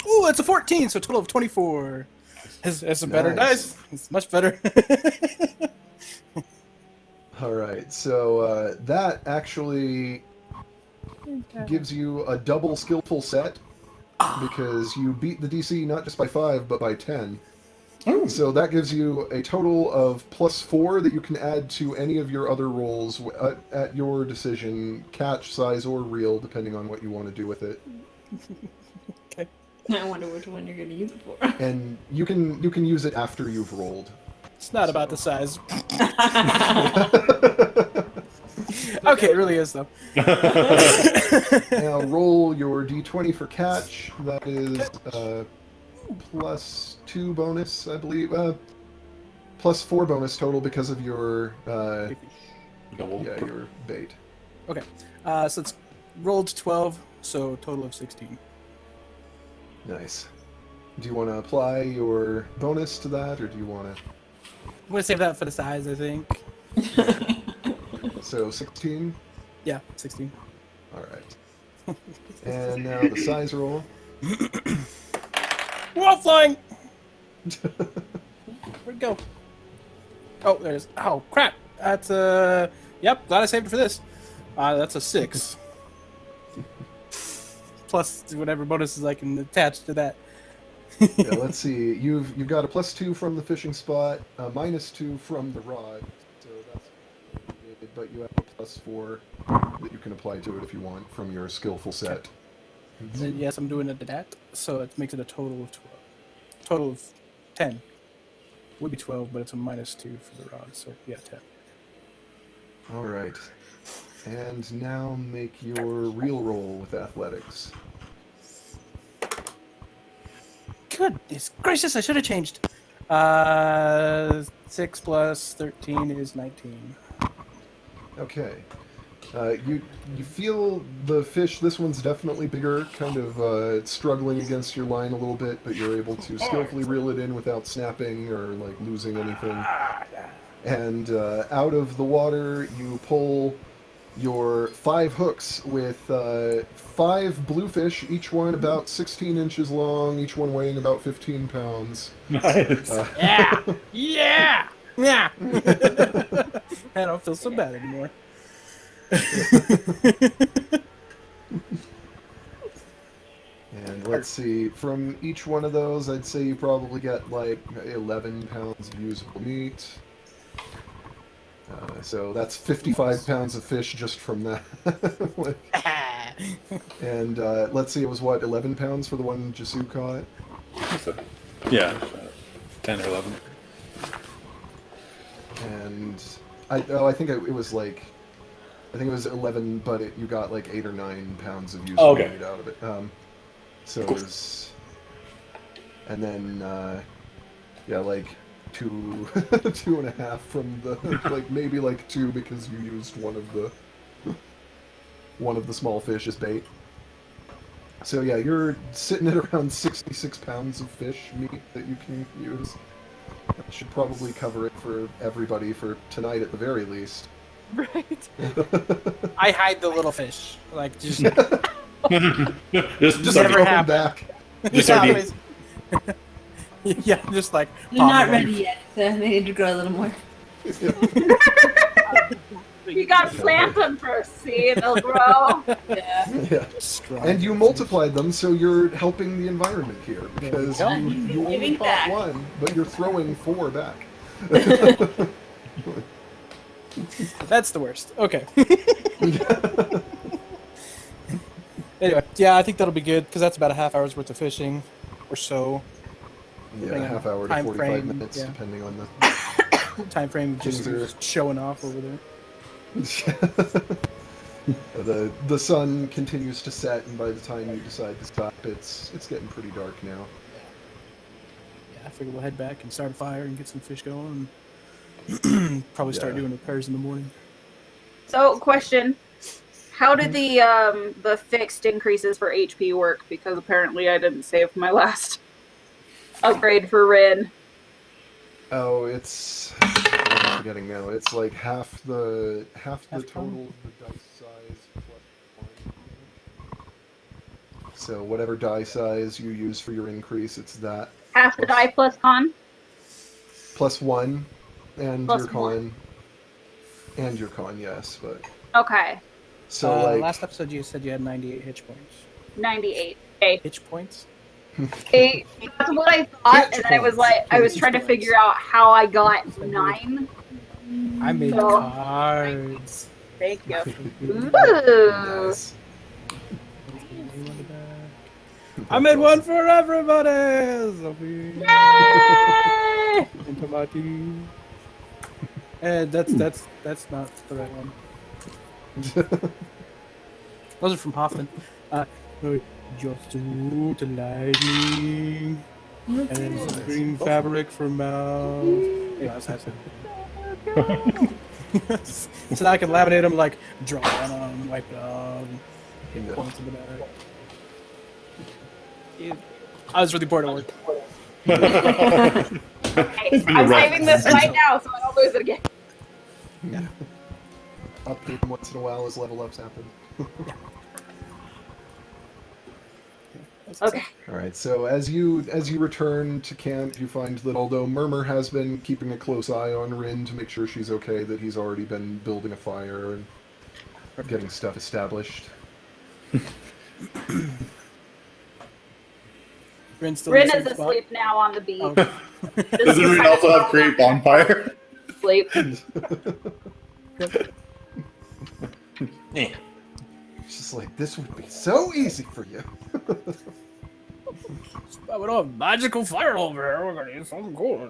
Ooh, it's a 14, so a total of 24. It's a better Nice. dice. It's much better. All right, so that actually gives you a double skillful set because you beat the DC not just by 5 but by 10. Oh. So that gives you a total of +4 that you can add to any of your other rolls at your decision, catch, size, or reel, depending on what you want to do with it. Okay. I wonder which one you're going to use it for. And you can use it after you've rolled. It's not about the size. Okay, it really is, though. Now roll your d20 for catch. That is +2 bonus, I believe. +4 bonus total because of your your bait. Okay, so it's rolled 12, so total of 16. Nice. Do you want to apply your bonus to that, or do you want to? I'm gonna save that for the size, I think. So 16. Yeah, 16. All right. And now the size roll. We're all flying. Where'd it go? Oh, there it is. Oh, crap. That's Yep, glad I saved it for this. That's a 6. Plus whatever bonuses I can attach to that. Yeah, let's see. You've got a +2 from the fishing spot, a -2 from the rod. So that's but you have a +4 that you can apply to it if you want from your skillful set. Then, yes, I'm doing it to that, so it makes it a total of 12. Total of 10. Would be 12, but it's a -2 for the rod, so yeah, 10. All right. And now make your real roll with athletics. Goodness gracious, I should have changed. 6 plus 13 is 19. Okay. You feel the fish. This one's definitely bigger, kind of struggling against your line a little bit, but you're able to skillfully reel it in without snapping or like losing anything. And out of the water, you pull your 5 hooks with 5 bluefish, each one about 16 inches long, each one weighing about 15 pounds. Nice. Yeah! I don't feel so bad anymore. And let's see, from each one of those, I'd say you probably get like 11 pounds of usable meat. So that's 55 pounds of fish just from that. And let's see, it was what, 11 pounds for the one Jasu caught? Yeah, 10 or 11. And I think it was like, I think it was 11, but you got like 8 or 9 pounds of usable meat out of it. So Cool. there's, and then yeah, like 2.5 from the like maybe like 2 because you used one of the small fish as bait. So yeah, you're sitting at around 66 pounds of fish meat that you can use. That should probably cover it for everybody for tonight at the very least. Right. I hide the little fish. Like, just just never throw them happened. back. Just yeah, sardines. yeah, just like They're not pop ready yet, so they need to grow a little more. You gotta plant them first, see? They'll grow. Yeah. Yeah. Strong. And you multiplied them, so you're helping the environment here because go. you only Giving caught back. 1, but you're throwing 4 back. That's the worst. Okay. Anyway, yeah, I think that'll be good because that's about a half hour's worth of fishing, or so. Yeah, Depending on half hour to time 45 frame, minutes, yeah. depending on the. Time frame just Things showing off over there. The sun continues to set, and by the time you decide to stop, it's getting pretty dark now. Yeah, I figure we'll head back and start a fire and get some fish going. And probably start Yeah. doing repairs in the morning. So, question: how did the fixed increases for HP work? Because apparently I didn't save my last upgrade for Rin. Oh, it's. I'm forgetting now. It's like half the Half total of the dice size plus 1. So whatever die size you use for your increase, it's that Half the die plus con. plus 1, and Plus your con, and your con. Yes, but Okay, so like last episode you said you had 98 hitch points. 98. Okay. Hitch points? That's what I thought, and then I was like, I was trying to figure out how I got 9. I made So- cards. Thank you. Ooh. nice. I made one for everybody! Sophie. Yay! And Tomati. And that's not the right one. Those are from Hoffman. Just to lightning and some green fabric for mouth. Yeah, that's it. So now I can laminate them, like draw on them, wipe it off, hit Yeah. points in the back. I was really bored at work. Okay, It's been I'm rough. saving this right now so I don't lose it again. Update them once in a while as level ups happen. Okay. All right. So as you return to camp, you find that although Murmur has been keeping a close eye on Rin to make sure she's okay, that he's already been building a fire and getting stuff established. Rin's still Rin in the is same spot? asleep now on the beach. Oh, Does Rin also have create bonfire? Sleep. Eh. It's just like, this would be so easy for you. We don't have magical fire over here. We're gonna use something cool.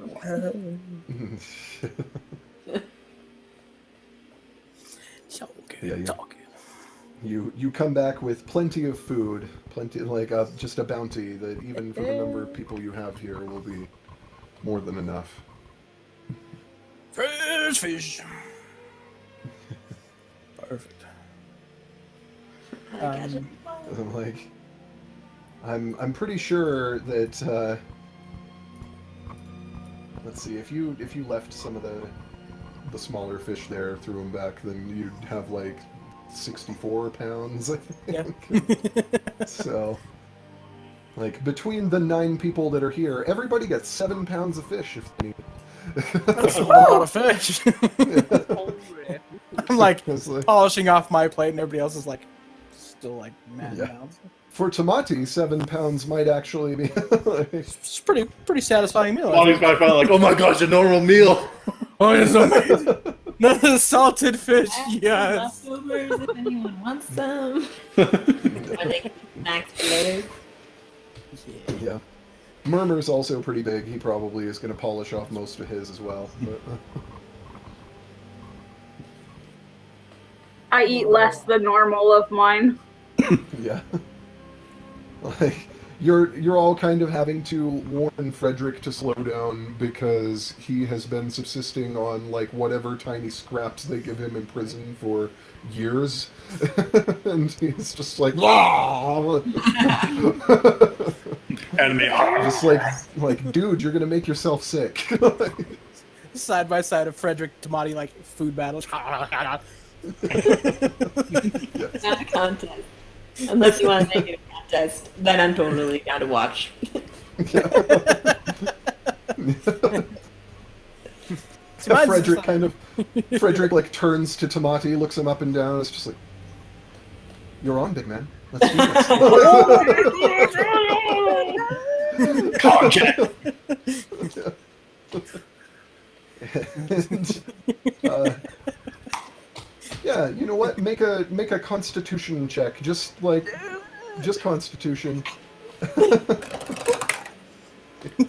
So Yeah, good yeah. talking. You come back with plenty of food, plenty like just a bounty that even for the number of people you have here will be more than enough. Fresh fish. Perfect. I'm like, I'm pretty sure that let's see, if you left some of the smaller fish there, threw them back, then you'd have like 64 pounds, I think. Yeah. So, like, between the 9 people that are here, everybody gets 7 pounds of fish if they need it. That's a lot of fish. I'm like It's like- polishing off my plate, and everybody else is like still like mad Yeah. now. For Tamati, 7 pounds might actually be. Like, It's pretty satisfying meal. I Monty's think. probably like, oh my gosh, a normal meal. Oh, it's amazing. Another salted fish. Yes. Leftovers if anyone wants some. Are they snacks for later? yeah. Murmur's also pretty big. He probably is going to polish off most of his as well. But, I eat less than normal of mine. yeah. Like, you're all kind of having to warn Frederick to slow down because he has been subsisting on like whatever tiny scraps they give him in prison for years, and he's just like, "Wah!" Enemy. Just like, dude, you're gonna make yourself sick. Side by side of Frederick Tamati like food battles. Yes. Not a contest. Unless you want to make it a contest, then I'm totally down to watch. See, mine's Frederick just kind of, Frederick like turns to Tamati, looks him up and down. It's just like, you're on, big man. Let's do this. Contact. And, yeah, you know what? Make a Constitution check. Just Constitution.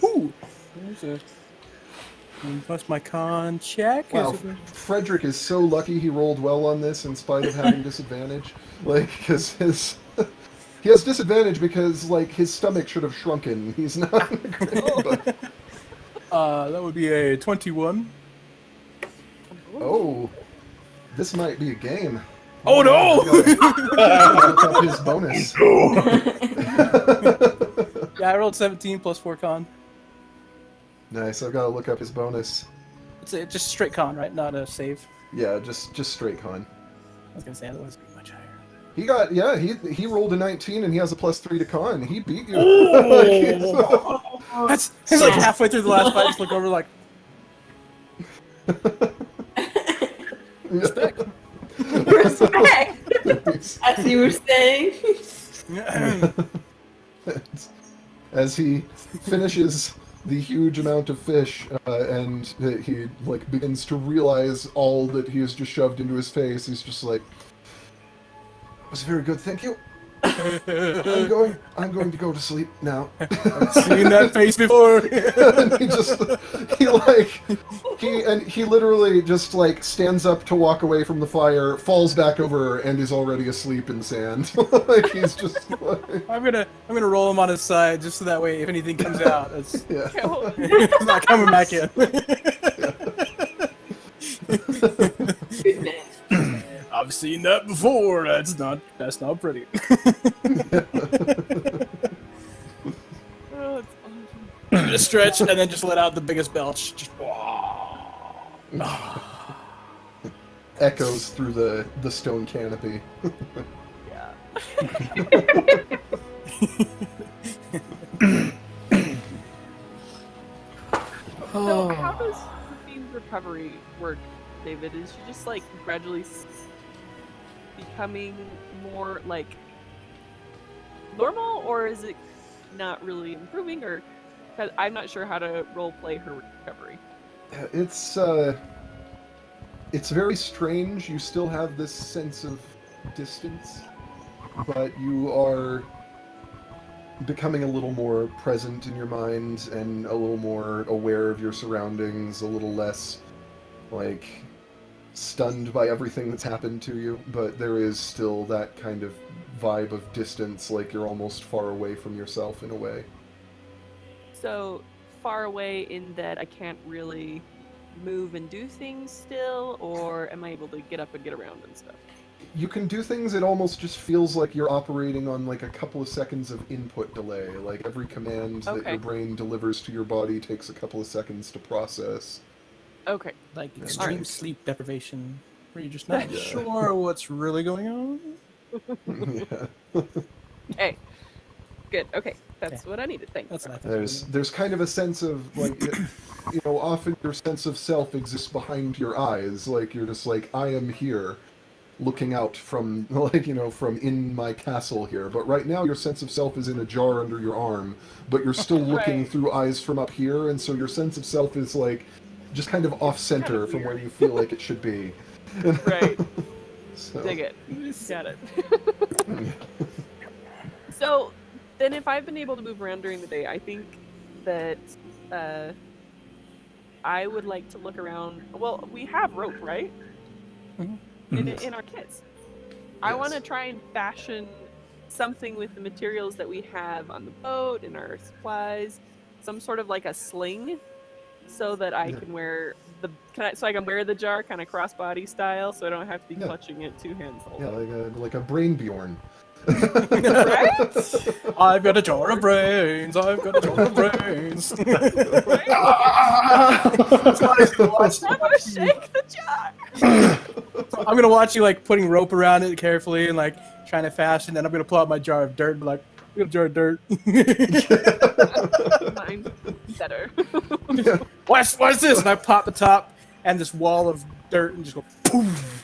Ooh. Plus my con check. Wow, Frederick is so lucky he rolled well on this in spite of having disadvantage. Like, because he has disadvantage because like his stomach should have shrunken. He's not great, but That would be a 21. oh, this might be a game. Oh no! Look up his bonus. Yeah, I rolled 17 plus 4 con. Nice. I've got to look up his bonus. It's just straight con, right? Not a save. Yeah, just straight con. I was gonna say otherwise it'd be much higher. He got he rolled a 19 and he has a +3 to con. He beat you. That's he's like halfway through the last fight. Just look over like respect. Respect! As you were saying. As he finishes the huge amount of fish and he like begins to realize all that he has just shoved into his face, he's just like, "That was very good, thank you. I'm going to go to sleep now." I've seen that face before. And he literally just like stands up to walk away from the fire, falls back over, and is already asleep in sand. Like he's just like, I'm gonna roll him on his side just so that way if anything comes out, it's, yeah. it's not coming back in. Good man. I've seen that before. That's not pretty. Oh, it's awesome. Just stretch and then just let out the biggest belch. Just Echoes through the stone canopy. Yeah. So how does the fiend's recovery work, David? Is she just like gradually becoming more like normal, or is it not really improving? Or 'cause I'm not sure how to role play her recovery. It's very strange. You still have this sense of distance, but you are becoming a little more present in your mind and a little more aware of your surroundings, a little less, like, stunned by everything that's happened to you, but there is still that kind of vibe of distance, like you're almost far away from yourself in a way. So far away in that I can't really move and do things still, or am I able to get up and get around and stuff? You can do things, it almost just feels like you're operating on like a couple of seconds of input delay. Like every command that Okay. your brain delivers to your body takes a couple of seconds to process. Okay. Like Yeah, extreme nice. sleep deprivation, where you're just not Yeah. sure what's really going on. Yeah. Hey. Good. Okay. That's what I needed. Thanks. That's what I thought. There's kind of a sense of like, you know, often your sense of self exists behind your eyes. Like you're just like, I am here, looking out from like, you know, from in my castle here. But right now your sense of self is in a jar under your arm, but you're still looking Right. through eyes from up here, and so your sense of self is like just kind of off center from where you feel like it should be. Right. So, Dig it. Got it. So then if I've been able to move around during the day, I think that I would like to look around. Well, we have rope, right? In our kits. I want to Yes. try and fashion something with the materials that we have on the boat, in our supplies, some sort of like a sling, so that I can wear so I can wear the jar kind of crossbody style, so I don't have to be Yeah. clutching it two hands the whole Yeah, time. like a brain Bjorn. Right? I've got a jar of brains. I've got a jar of brains. Right? That's what I was gonna watch. I'm gonna shake the jar. I'm gonna watch you like putting rope around it carefully and like trying to fashion. Then I'm gonna pull out my jar of dirt and be like, "We got a jar of dirt." Mine's better. Watch this, and I pop the top and this wall of dirt and just go poof.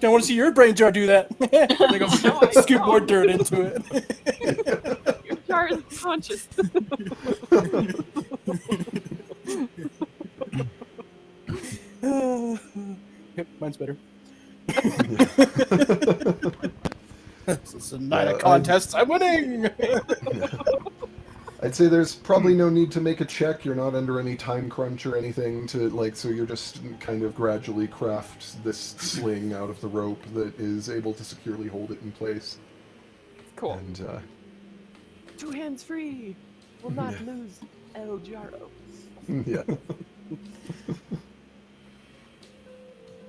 Don't want to see your brain jar do that. And they go No, I scoop more don't. dirt into it. Your jar is conscious. Yep, mine's better. This is a night of contests. I'm winning. I'd say there's probably no need to make a check. You're not under any time crunch or anything to like, so you're just kind of gradually craft this sling out of the rope that is able to securely hold it in place. Cool. And 2 hands free. Will not lose El Jaro. yeah,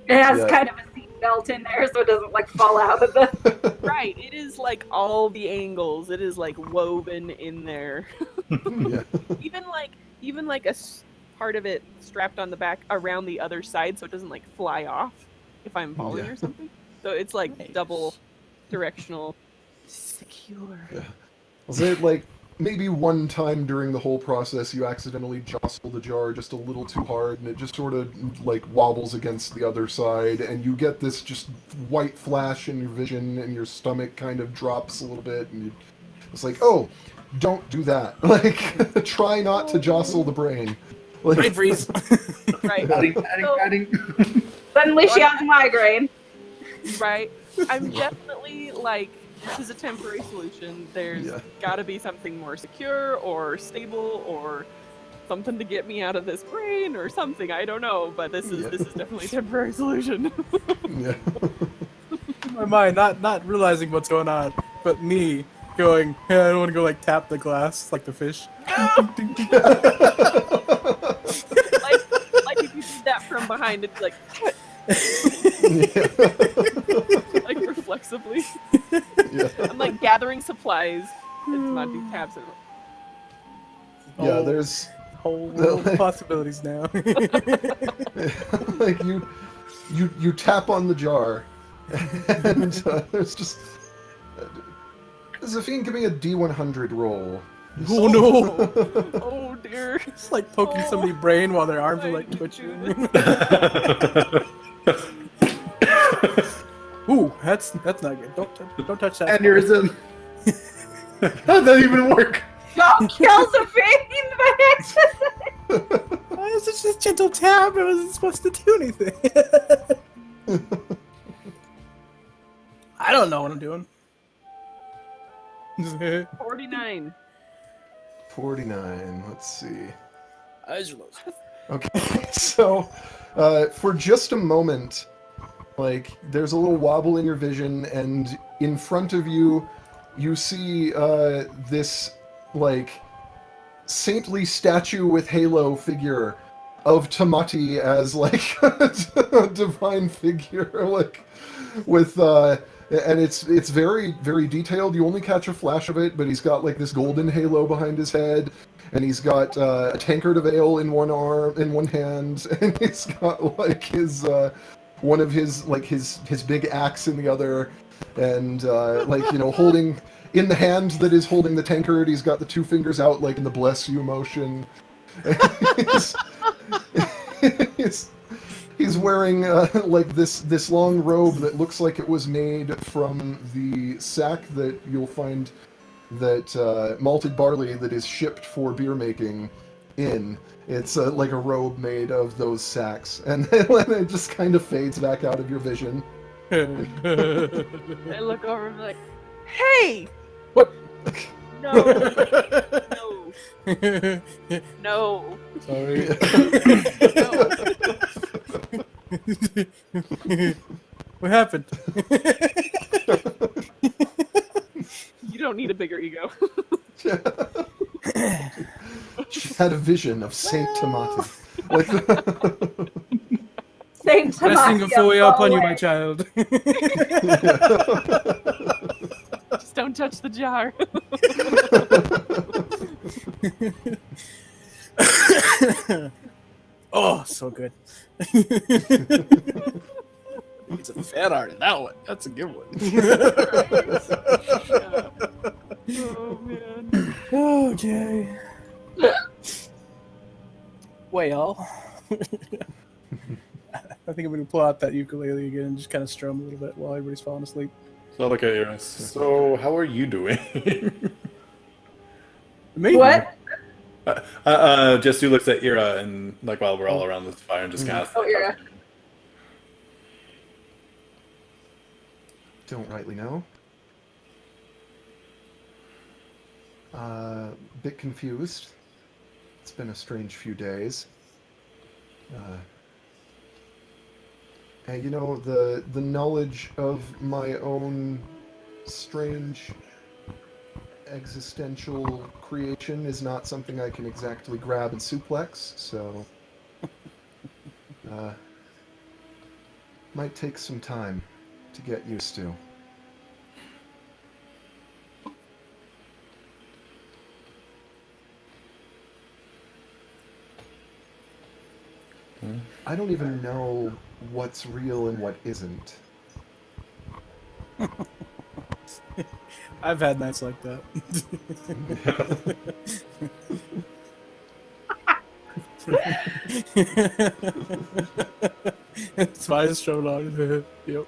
It has Yeah. kind of a seat belt in there so it doesn't like fall out of the. Right. It is like all the angles. It is like woven in there. yeah, even like part of it strapped on the back around the other side so it doesn't like fly off if I'm falling Yeah. or something. So it's like Nice. double directional secure. yeah. I'll say like maybe one time during the whole process you accidentally jostle the jar just a little too hard and it just sort of like wobbles against the other side and you get this just white flash in your vision and your stomach kind of drops a little bit and it's like, oh, don't do that. Like, try not to jostle the brain. Brain Like, freeze. Right. Suddenly she has a migraine. Right. I'm definitely like, this is a temporary solution. There's Yeah. gotta be something more secure or stable or something to get me out of this brain or something. I don't know, but this is definitely a temporary solution. yeah. In my mind, not realizing what's going on, but me going, yeah, I don't want to go like tap the glass like the fish. like if you did that from behind, it's like like reflexively. Yeah. I'm like gathering supplies. It's not do tabs and Yeah, Oh. there's Whole world of possibilities now. like you tap on the jar, and there's just Zafine, give me a D100 roll. Oh no! oh dear. It's like poking somebody's brain while their arms are like I twitching. do Ooh, that's not good. Don't touch that. Aneurysm. How'd that even work? Don't kill Zafine by accident. Why is it just a gentle tap? It wasn't supposed to do anything. I don't know what I'm doing. 49. 49. Let's see. Eyes are closed. Okay, so for just a moment, like, there's a little wobble in your vision, and in front of you, you see this, like, saintly statue with halo figure of Tamati as, like, a divine figure, like, with, and it's very, very detailed. You only catch a flash of it, but he's got, like, this golden halo behind his head, and he's got a tankard of ale in one arm, in one hand, and he's got, like, his, one of his, like, his big axe in the other, and, like, you know, holding, in the hand that is holding the tankard, he's got the two fingers out, like, in the bless you motion. He's wearing, like, this long robe that looks like it was made from the sack that you'll find that malted barley that is shipped for beer making in. It's like a robe made of those sacks, and then it just kind of fades back out of your vision. I look over and be like, hey! What? No! No! No! Sorry. What happened? You don't need a bigger ego. She had a vision of Saint Tamati. Like, Saint Blessing of Tamati, fully up on you, away. my child. Just don't touch the jar. Oh, so good. It's a fan art in that one. That's a good one. Oh, man. Okay. Well, I think I'm going to pull out that ukulele again and just kind of strum a little bit while everybody's falling asleep. So look at Eris. So how are you doing? Me? What? Jesu looks at Ira and like while we're all around this fire and just kind of. Oh, Ira. don't rightly know. Bit confused. It's been a strange few days. And you know, the knowledge of my own strange existential creation is not something I can exactly grab and suplex, so might take some time to get used to. I don't even know what's real and what isn't. I've had nights like that. Spies showed on. Yep.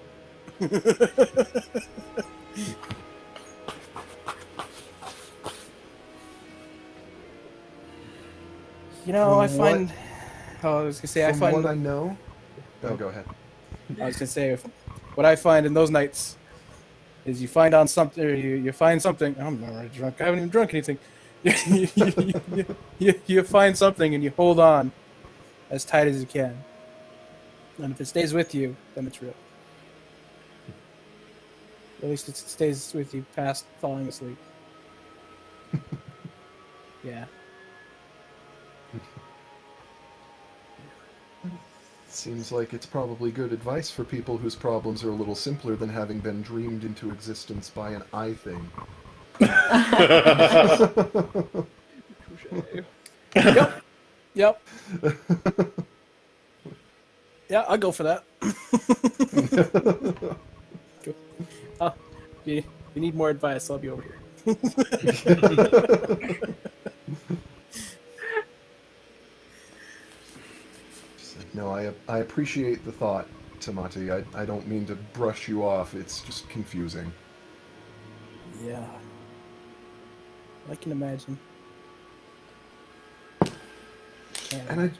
You know, I find. Oh, I was gonna say, I From find. what I know. Oh, go ahead. I was gonna say, what I find in those nights is you find on something, or you find something. I'm not already drunk. I haven't even drunk anything. You find something and you hold on as tight as you can. And if it stays with you, then it's real. At least it stays with you past falling asleep. Yeah. Seems like it's probably good advice for people whose problems are a little simpler than having been dreamed into existence by an eye thing. Yep. Yeah, I'll go for that. Oh, if you need more advice, I'll be over here. No, I appreciate the thought, Tamati. I don't mean to brush you off. It's just confusing. Yeah. I can imagine. And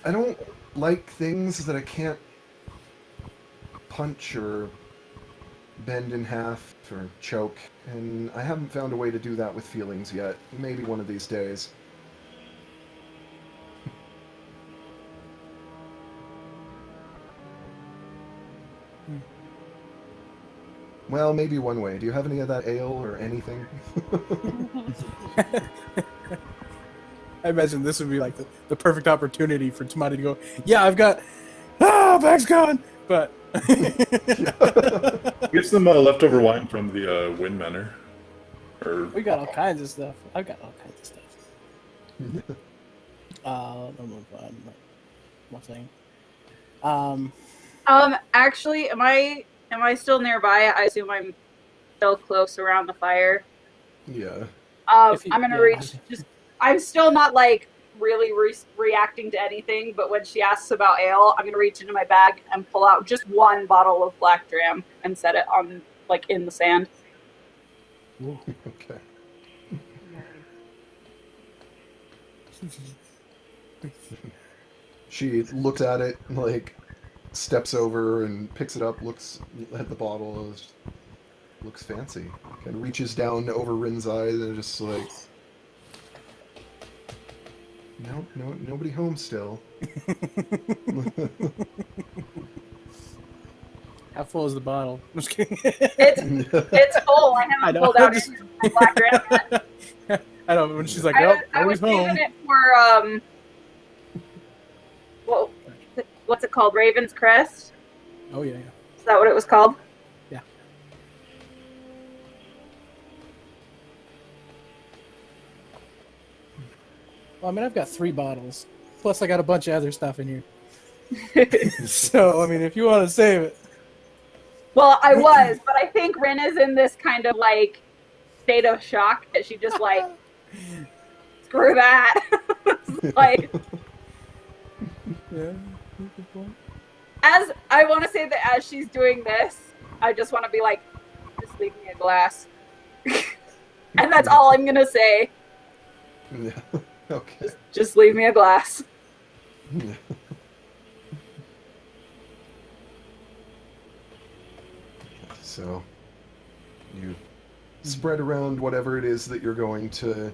I don't like things that I can't punch or bend in half or choke, and I haven't found a way to do that with feelings yet. Maybe one of these days. Well, maybe one way. Do you have any of that ale or anything? I imagine this would be like the perfect opportunity for Tamati to go, yeah, I've got, bag's gone! But... Get some leftover wine from the Wind Manor. Or We got all kinds of stuff. I've got all kinds of stuff. No move on. One thing. Actually, am I still nearby? I assume I'm still close around the fire. Yeah. I'm gonna reach. I'm still not like really reacting to anything, but when she asks about ale, I'm gonna reach into my bag and pull out just one bottle of black dram and set it on like in the sand. Okay. She looks at it, like, steps over and picks it up, looks at the bottle, looks fancy. Kind of reaches down over Rin's eyes and just like, no, nobody home still. How full is the bottle? I'm just kidding. It's full. I haven't pulled out any of my black dram yet. I know, when she's like, I nobody's was home. saving it for well, what's it called? Raven's Crest. Oh, yeah. Is that what it was called? Yeah. Well, I mean, I've got 3 bottles. Plus, I got a bunch of other stuff in here. So, I mean, if you want to save it. Well, I was, but I think Rin is in this kind of like state of shock that she just like, screw that. Like, Yeah. as I want to say that as she's doing this, I just want to be like, just leave me a glass. And that's all I'm going to say. Yeah. Okay. Just leave me a glass. Yeah. So, you spread around whatever it is that you're going to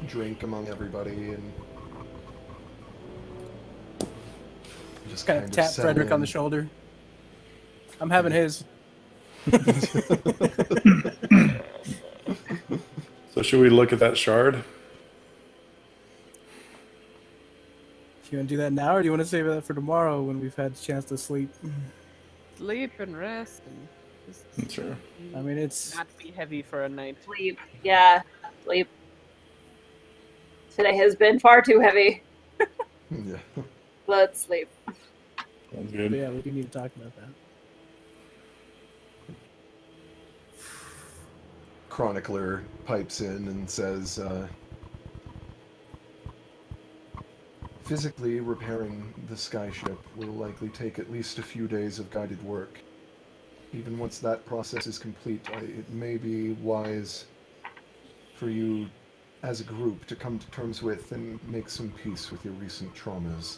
drink among everybody, and just Kind of tap settle Frederick on in. the shoulder. I'm having his. So should we look at that shard? Do you want to do that now, or do you want to save that for tomorrow when we've had a chance to sleep? Sleep and rest and just Sure. I mean, it's... not be heavy for a night. Sleep. Yeah, sleep. Today has been far too heavy. Yeah. Let's sleep. Sounds good. Yeah, we do need to talk about that. Chronicler pipes in and says, physically repairing the skyship will likely take at least a few days of guided work. Even once that process is complete, it may be wise for you as a group to come to terms with and make some peace with your recent traumas.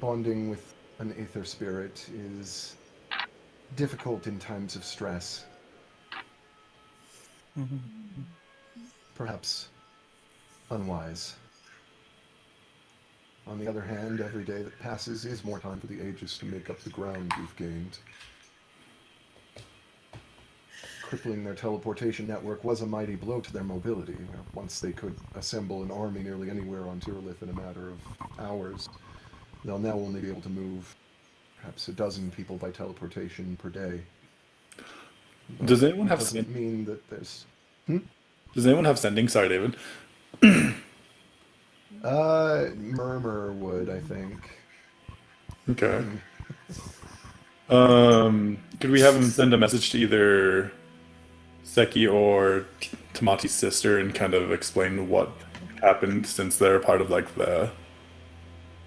Bonding with an aether spirit is difficult in times of stress. Perhaps unwise. On the other hand, every day that passes is more time for the Aegis to make up the ground we've gained. Crippling their teleportation network was a mighty blow to their mobility. Once they could assemble an army nearly anywhere on Tyrileth in a matter of hours, they'll now only be able to move perhaps 12 people by teleportation per day. Does anyone That have doesn't mean that there's... Does anyone have sending? Sorry, David. Murmur would, I think. Okay. Could we have him send a message to either Seki or Tamati's sister and kind of explain what happened, since they're part of like the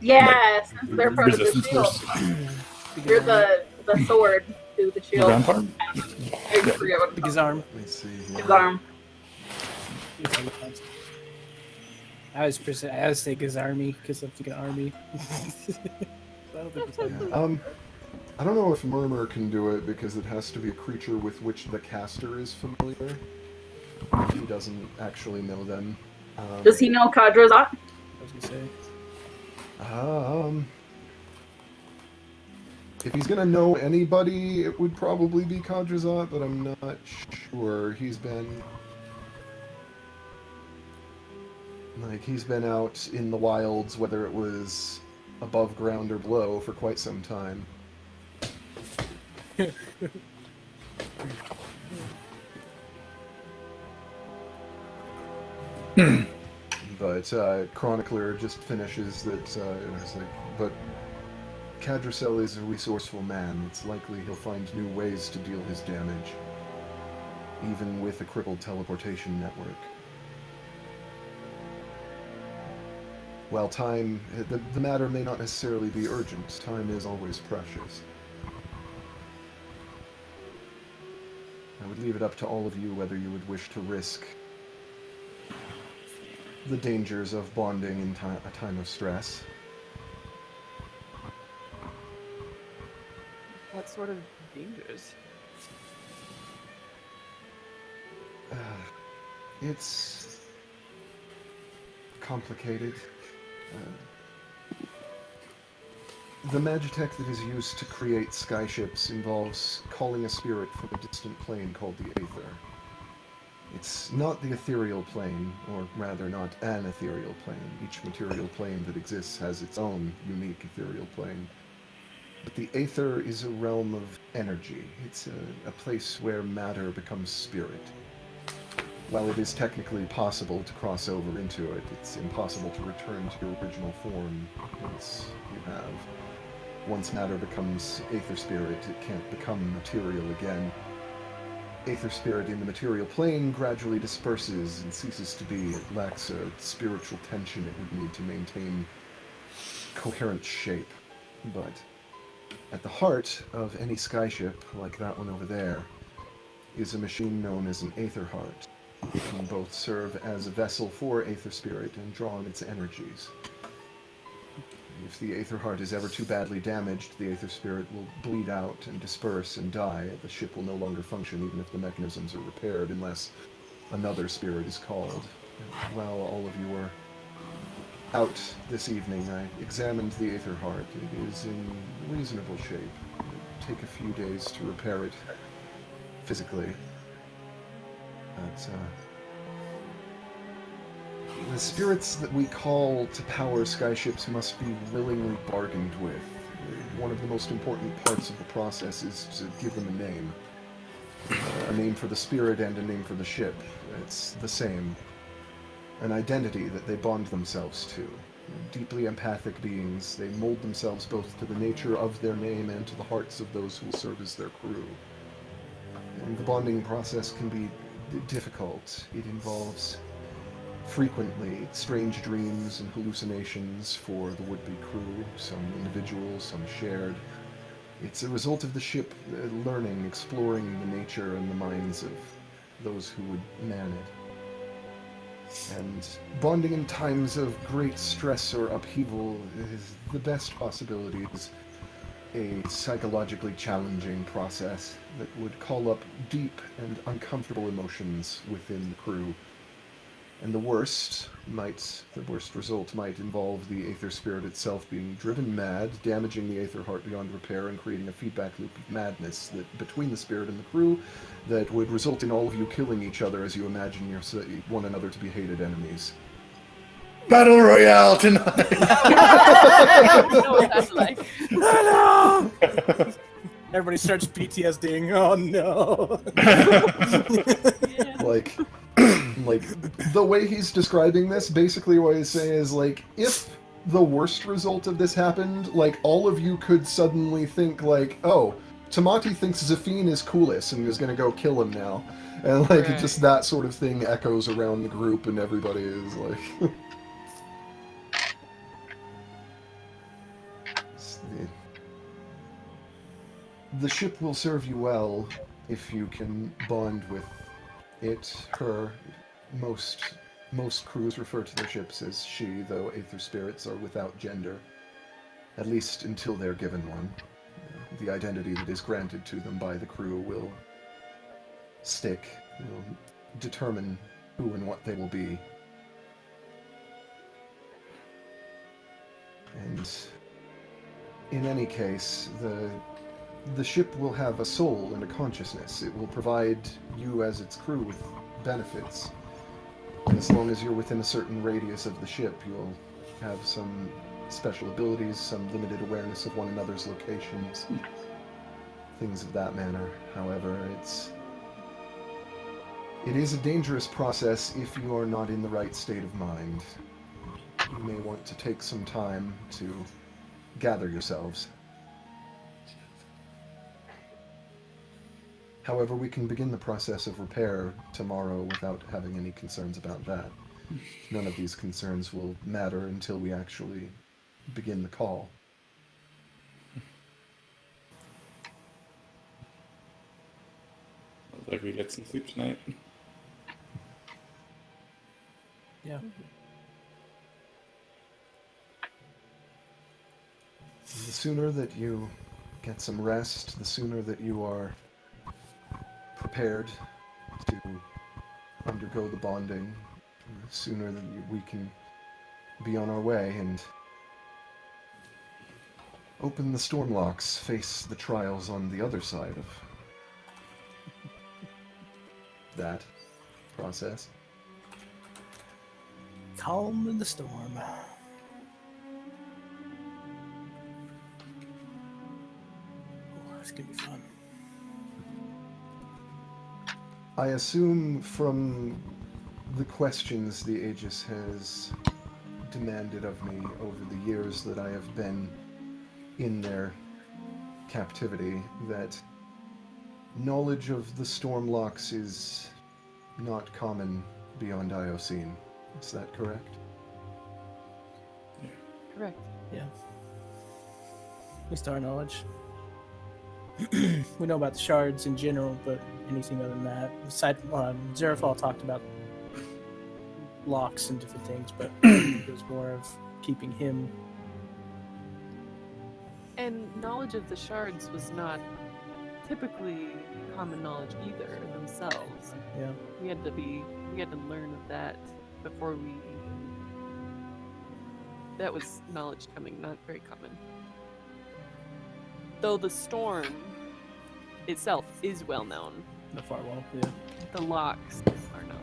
Yes, they're part of the resistance shield. force? You're the sword to the The shield. ground part? I forget what Big his arm. Let me see his here. arm. I was think his army because I'm thinking army. I don't think it's Yeah, I don't know if Murmur can do it because it has to be a creature with which the caster is familiar. He doesn't actually know them. Does he know Kadrazat? I was gonna say. If he's gonna know anybody, it would probably be Kadrazat, but I'm not sure. He's been out in the wilds, whether it was above ground or below, for quite some time. But Chronicler just finishes that. It's like, but Kadrasel is a resourceful man. It's likely he'll find new ways to deal his damage, even with a crippled teleportation network. While time, the matter may not necessarily be urgent, time is always precious. I would leave it up to all of you whether you would wish to risk the dangers of bonding in a time of stress. What sort of dangers? It's complicated. The magitech that is used to create skyships involves calling a spirit from a distant plane called the Aether. It's not the ethereal plane, or rather not an ethereal plane. Each material plane that exists has its own unique ethereal plane. But the Aether is a realm of energy. It's a place where matter becomes spirit. While it is technically possible to cross over into it, it's impossible to return to your original form once you have. Once matter becomes Aether spirit, it can't become material again. Aether spirit in the material plane gradually disperses and ceases to be. It lacks a spiritual tension it would need to maintain coherent shape. But at the heart of any skyship, like that one over there, is a machine known as an Aether Heart. It can both serve as a vessel for Aether spirit and draw on its energies. If the Aether Heart is ever too badly damaged, the Aether Spirit will bleed out and disperse and die. The ship will no longer function even if the mechanisms are repaired, unless another spirit is called. While all of you were out this evening, I examined the Aether Heart. It is in reasonable shape. It will take a few days to repair it physically. But, the spirits that we call to power skyships must be willingly bargained with. One of the most important parts of the process is to give them a name. A name for the spirit and a name for the ship. It's the same. An identity that they bond themselves to. Deeply empathic beings, they mold themselves both to the nature of their name and to the hearts of those who will serve as their crew. And the bonding process can be difficult. It involves frequently strange dreams and hallucinations for the would-be crew, some individual, some shared. It's a result of the ship learning, exploring the nature and the minds of those who would man it. And bonding in times of great stress or upheaval is the best possibility. It's a psychologically challenging process that would call up deep and uncomfortable emotions within the crew. And the worst result might involve the Aether Spirit itself being driven mad, damaging the Aether Heart beyond repair, and creating a feedback loop of madness that between the Spirit and the crew that would result in all of you killing each other as you imagine one another to be hated enemies. Battle Royale tonight! I know what that's like. No! Everybody starts PTSDing. Oh no! Like the way he's describing this, basically what he's saying is like, if the worst result of this happened, like all of you could suddenly think like, oh, Tamati thinks Zafine is coolest and is gonna go kill him now, and like Right. just that sort of thing echoes around the group, and everybody is like. The ship will serve you well if you can bond with it, her, most Most crews refer to their ships as she, though aether spirits are without gender, at least until they're given one. The identity that is granted to them by the crew will stick, will determine who and what they will be. And in any case, the ship will have a soul and a consciousness. It will provide you as its crew with benefits. And as long as you're within a certain radius of the ship, you'll have some special abilities, some limited awareness of one another's locations, things of that manner. However, it is a dangerous process if you are not in the right state of mind. You may want to take some time to gather yourselves. However, we can begin the process of repair tomorrow without having any concerns about that. None of these concerns will matter until we actually begin the call. Looks like we get some sleep tonight. Yeah. The sooner that you get some rest, the sooner that you are prepared to undergo the bonding, the sooner that we can be on our way and open the storm locks, face the trials on the other side of that process. Calm in the storm. Oh, it's gonna be fun. I assume from the questions the Aegis has demanded of me over the years that I have been in their captivity, that knowledge of the storm locks is not common beyond Iocene. Is that correct? Correct. Yeah. At least our knowledge. We know about the shards in general, but anything other than that, aside from Zerafal talked about locks and different things, but it was more of keeping him. And knowledge of the shards was not typically common knowledge either themselves. Yeah. We had to learn of that before we. That was knowledge coming, not very common. Though the storm itself is well known. The firewall, yeah. The locks are not.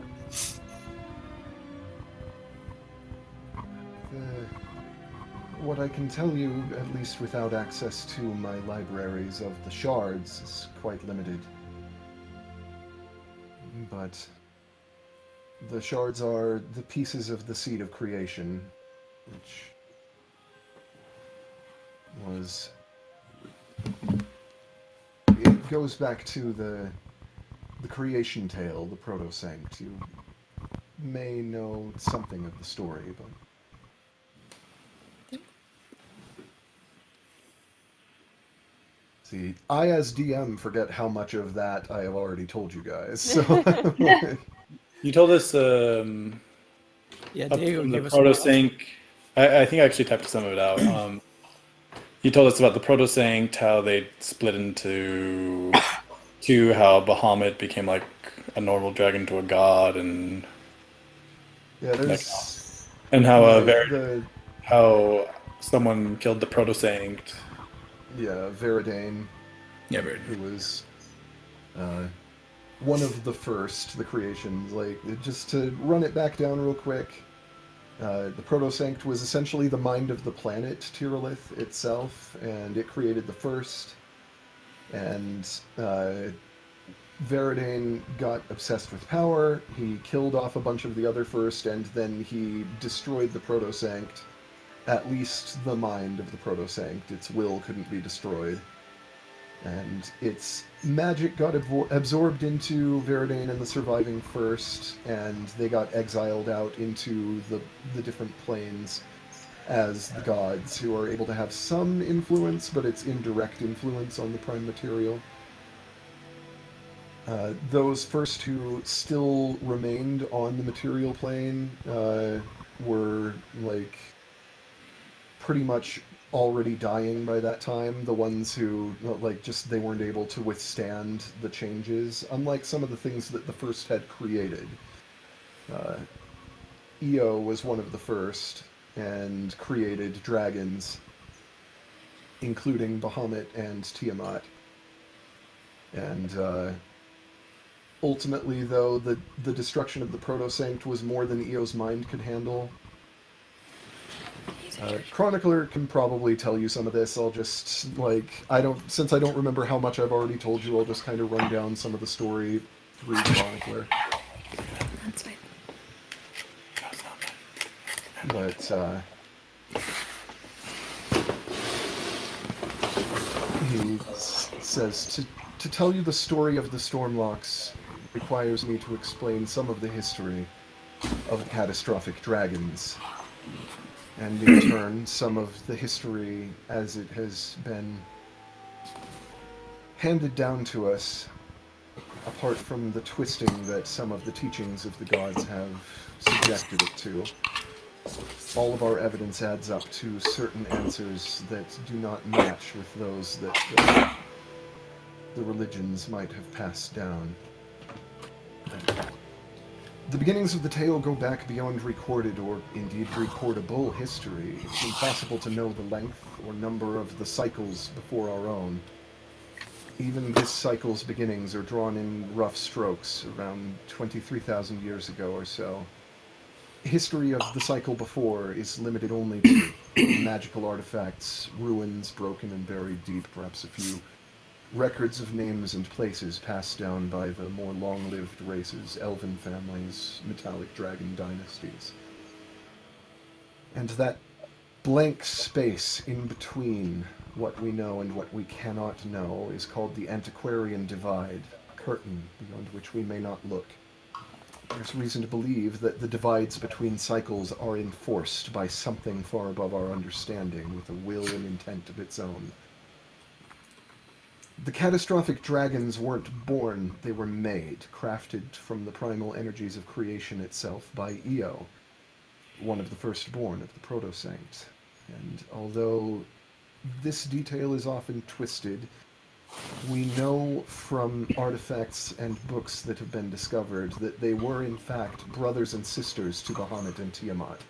What I can tell you, at least without access to my libraries of the shards, is quite limited. But the shards are the pieces of the seed of creation, which was... It goes back to the creation tale, the Proto-Sanct. You may know something of the story, but... See, I as DM forget how much of that I have already told you guys. So You told us Yeah, up Diego from the gave us Proto-Sanct. I think I actually typed some of it out. You told us about the Proto-Sanct, how they split into two, how Bahamut became like a normal dragon to a god, and yeah, there's and how the how someone killed the Proto-Sanct. yeah, Veridane, Yeah, very. who was one of the first, the creations. Like, just to run it back down real quick, the Proto-Sanct was essentially the mind of the planet Tyrileth itself, and it created the first. And Veridane got obsessed with power. He killed off a bunch of the other first, and then he destroyed the Proto-Sanct. At least the mind of the Proto-Sanct. Its will couldn't be destroyed. And its magic got absorbed into Veridane and the surviving first, and they got exiled out into the different planes as the gods, who are able to have some influence, but it's indirect influence on the prime material. Those first two still remained on the material plane, were like pretty much already dying by that time. The ones who like just they weren't able to withstand the changes, unlike some of the things that the first had created. Uh, Io was one of the first and created dragons, including Bahamut and Tiamat. And ultimately, though, the destruction of the Proto-Sanct was more than Eo's mind could handle. Chronicler can probably tell you some of this. I'll just, since I don't remember how much I've already told you, I'll just kind of run down some of the story through Chronicler. That's fine. But, he says, to tell you the story of the Stormlocks requires me to explain some of the history of the catastrophic dragons, and in turn, some of the history as it has been handed down to us, apart from the twisting that some of the teachings of the gods have subjected it to. All of our evidence adds up to certain answers that do not match with those that the religions might have passed down. The beginnings of the tale go back beyond recorded or indeed reportable history. It's impossible to know the length or number of the cycles before our own. Even this cycle's beginnings are drawn in rough strokes around 23,000 years ago or so. History of the cycle before is limited only to magical artifacts, ruins broken and buried deep, perhaps a few records of names and places passed down by the more long-lived races, elven families, metallic dragon dynasties. And that blank space in between what we know and what we cannot know is called the antiquarian divide, a curtain beyond which we may not look. There's reason to believe that the divides between cycles are enforced by something far above our understanding, with a will and intent of its own. The catastrophic dragons weren't born, they were made, crafted from the primal energies of creation itself by Io, one of the firstborn of the Proto-Sanct. And although this detail is often twisted, we know from artifacts and books that have been discovered that they were in fact brothers and sisters to Bahamut and Tiamat.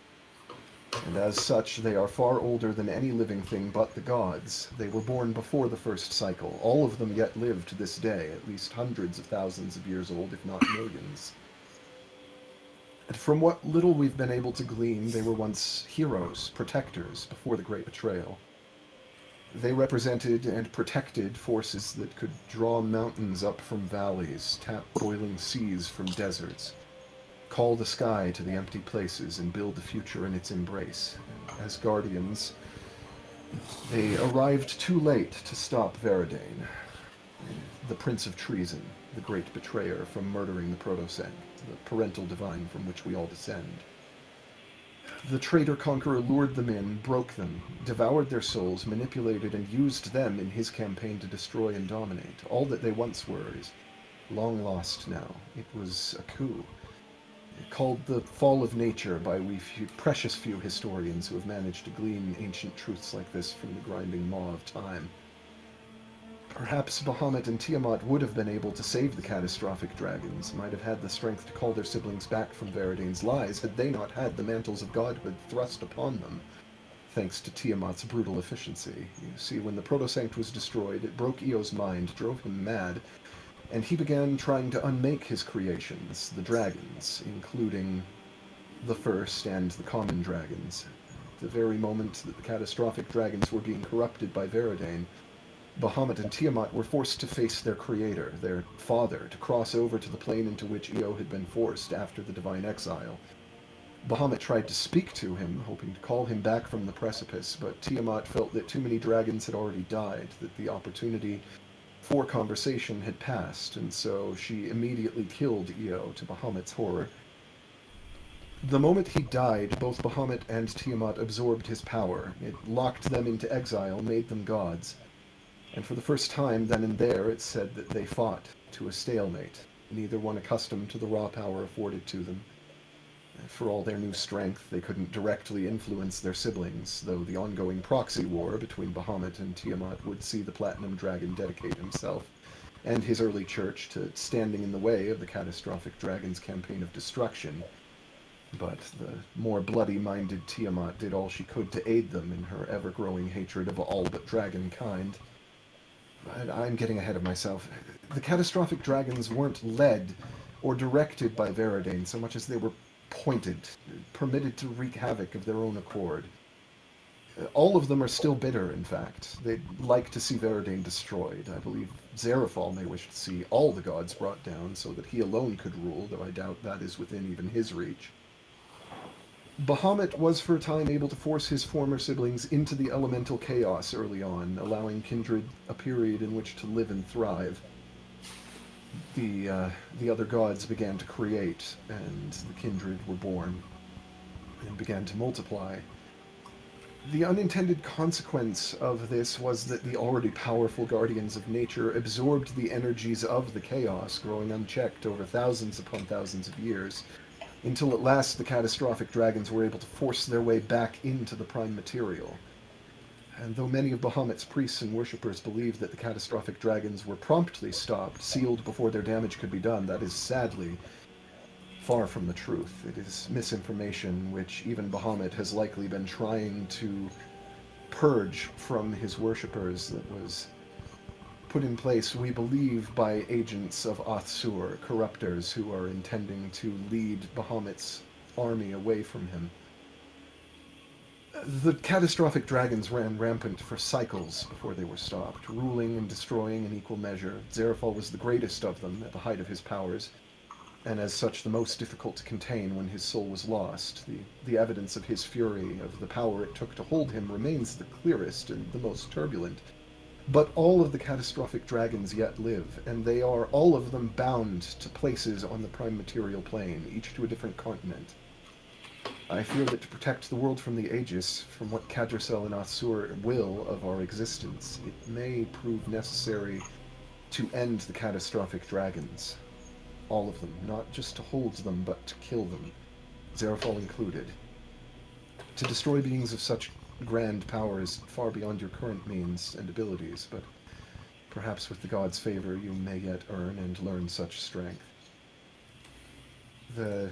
And as such, they are far older than any living thing but the gods. They were born before the first cycle. All of them yet live to this day, at least hundreds of thousands of years old, if not millions. And from what little we've been able to glean, they were once heroes, protectors, before the Great Betrayal. They represented and protected forces that could draw mountains up from valleys, tap boiling seas from deserts, call the sky to the empty places, and build the future in its embrace. And as guardians, they arrived too late to stop Veridane, the Prince of Treason, the great betrayer, from murdering the Proto-Sanct, the parental divine from which we all descend. The traitor-conqueror lured them in, broke them, devoured their souls, manipulated and used them in his campaign to destroy and dominate. All that they once were is long lost now. It was a coup. Called the fall of nature by precious few historians who have managed to glean ancient truths like this from the grinding maw of time. Perhaps Bahamut and Tiamat would have been able to save the catastrophic dragons, might have had the strength to call their siblings back from Veridane's lies, had they not had the mantles of godhood thrust upon them, thanks to Tiamat's brutal efficiency. You see, when the Proto-Sanct was destroyed, it broke Io's mind, drove him mad, and he began trying to unmake his creations, the dragons, including the first and the common dragons. The very moment that the catastrophic dragons were being corrupted by Veridane, Bahamut and Tiamat were forced to face their creator, their father, to cross over to the plane into which Io had been forced after the divine exile. Bahamut tried to speak to him, hoping to call him back from the precipice, but Tiamat felt that too many dragons had already died, that the opportunity for conversation had passed, and so she immediately killed Io, to Bahamut's horror. The moment he died, both Bahamut and Tiamat absorbed his power. It locked them into exile, made them gods. And for the first time, then and there, it said that they fought to a stalemate, neither one accustomed to the raw power afforded to them. For all their new strength, they couldn't directly influence their siblings, though the ongoing proxy war between Bahamut and Tiamat would see the Platinum Dragon dedicate himself and his early church to standing in the way of the catastrophic dragon's campaign of destruction. But the more bloody-minded Tiamat did all she could to aid them in her ever-growing hatred of all but dragonkind. I'm getting ahead of myself. The catastrophic dragons weren't led or directed by Veridane so much as they were pointed, permitted to wreak havoc of their own accord. All of them are still bitter, in fact. They'd like to see Veridane destroyed. I believe Zarafal may wish to see all the gods brought down so that he alone could rule, though I doubt that is within even his reach. Bahamut was for a time able to force his former siblings into the elemental chaos early on, allowing kindred a period in which to live and thrive. The other gods began to create, and the kindred were born, and began to multiply. The unintended consequence of this was that the already powerful guardians of nature absorbed the energies of the chaos, growing unchecked over thousands upon thousands of years, until at last the catastrophic dragons were able to force their way back into the prime material. And though many of Bahamut's priests and worshippers believed that the catastrophic dragons were promptly stopped, sealed before their damage could be done, that is sadly far from the truth. It is misinformation which even Bahamut has likely been trying to purge from his worshippers, that was put in place, we believe, by agents of Athsur, corruptors who are intending to lead Bahamut's army away from him. The catastrophic dragons ran rampant for cycles before they were stopped, ruling and destroying in equal measure. Zarafal was the greatest of them at the height of his powers, and as such the most difficult to contain when his soul was lost. The evidence of his fury, of the power it took to hold him, remains the clearest and the most turbulent. But all of the catastrophic dragons yet live, and they are all of them bound to places on the prime material plane, each to a different continent. I fear that to protect the world from the Aegis, from what Kadrasel and Athsur will of our existence, it may prove necessary to end the catastrophic dragons. All of them, not just to hold them, but to kill them, Zarafal included. To destroy beings of such grand power is far beyond your current means and abilities, but perhaps with the gods' favor you may yet earn and learn such strength. The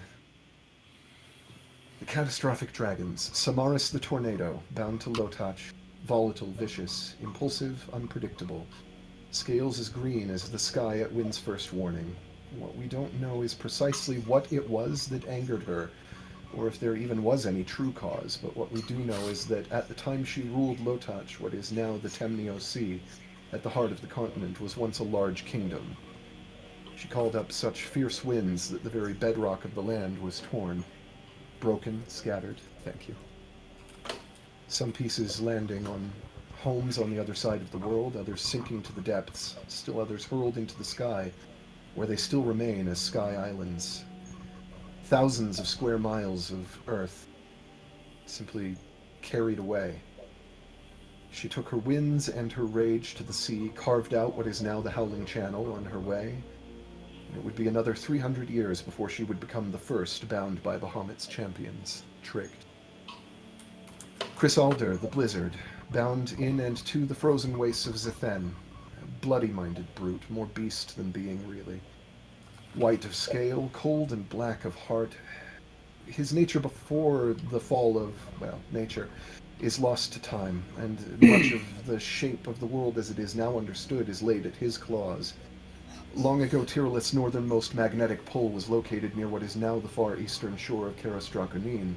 catastrophic dragons. Samaris the Tornado, bound to Lotach, volatile, vicious, impulsive, unpredictable. Scales as green as the sky at wind's first warning. What we don't know is precisely what it was that angered her, or if there even was any true cause, but what we do know is that at the time she ruled Lotach, what is now the Temnio Sea, at the heart of the continent, was once a large kingdom. She called up such fierce winds that the very bedrock of the land was torn. Broken, scattered, thank you. Some pieces landing on homes on the other side of the world, others sinking to the depths, still others hurled into the sky, where they still remain as sky islands. Thousands of square miles of earth simply carried away. She took her winds and her rage to the sea, carved out what is now the Howling Channel on her way. It would be another 300 years before she would become the first bound by Bahamut's champions, tricked. Chrysalder, the Blizzard, bound in and to the frozen wastes of Zethen, a bloody-minded brute, more beast than being, really. White of scale, cold and black of heart. His nature before the fall of, well, nature, is lost to time, and much of the shape of the world as it is now understood is laid at his claws. Long ago, Tyrileth's northernmost magnetic pole was located near what is now the far eastern shore of Karas Draconin.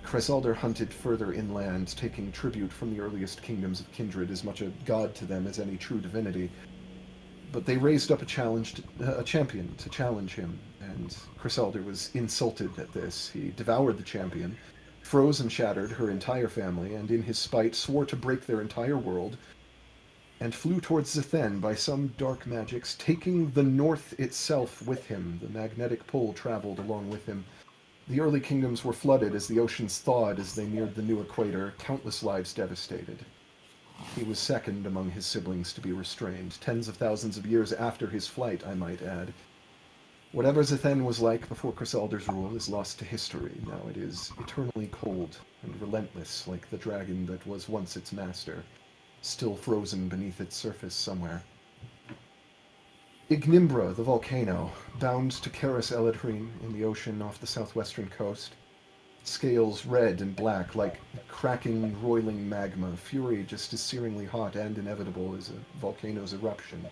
Chrysalder hunted further inland, taking tribute from the earliest kingdoms of kindred, as much a god to them as any true divinity. But they raised up a champion to challenge him, and Chrysalder was insulted at this. He devoured the champion, froze and shattered her entire family, and in his spite swore to break their entire world, and flew towards Zethen by some dark magics, taking the north itself with him. The magnetic pole traveled along with him. The early kingdoms were flooded as the oceans thawed as they neared the new equator, countless lives devastated. He was second among his siblings to be restrained, tens of thousands of years after his flight, I might add. Whatever Zethen was like before Chrysalder's rule is lost to history. Now it is eternally cold and relentless, like the dragon that was once its master, still frozen beneath its surface somewhere. Ignimbra, the volcano, bound to Keras Eladrin in the ocean off the southwestern coast. Scales red and black, like cracking, roiling magma, fury just as searingly hot and inevitable as a volcano's eruption.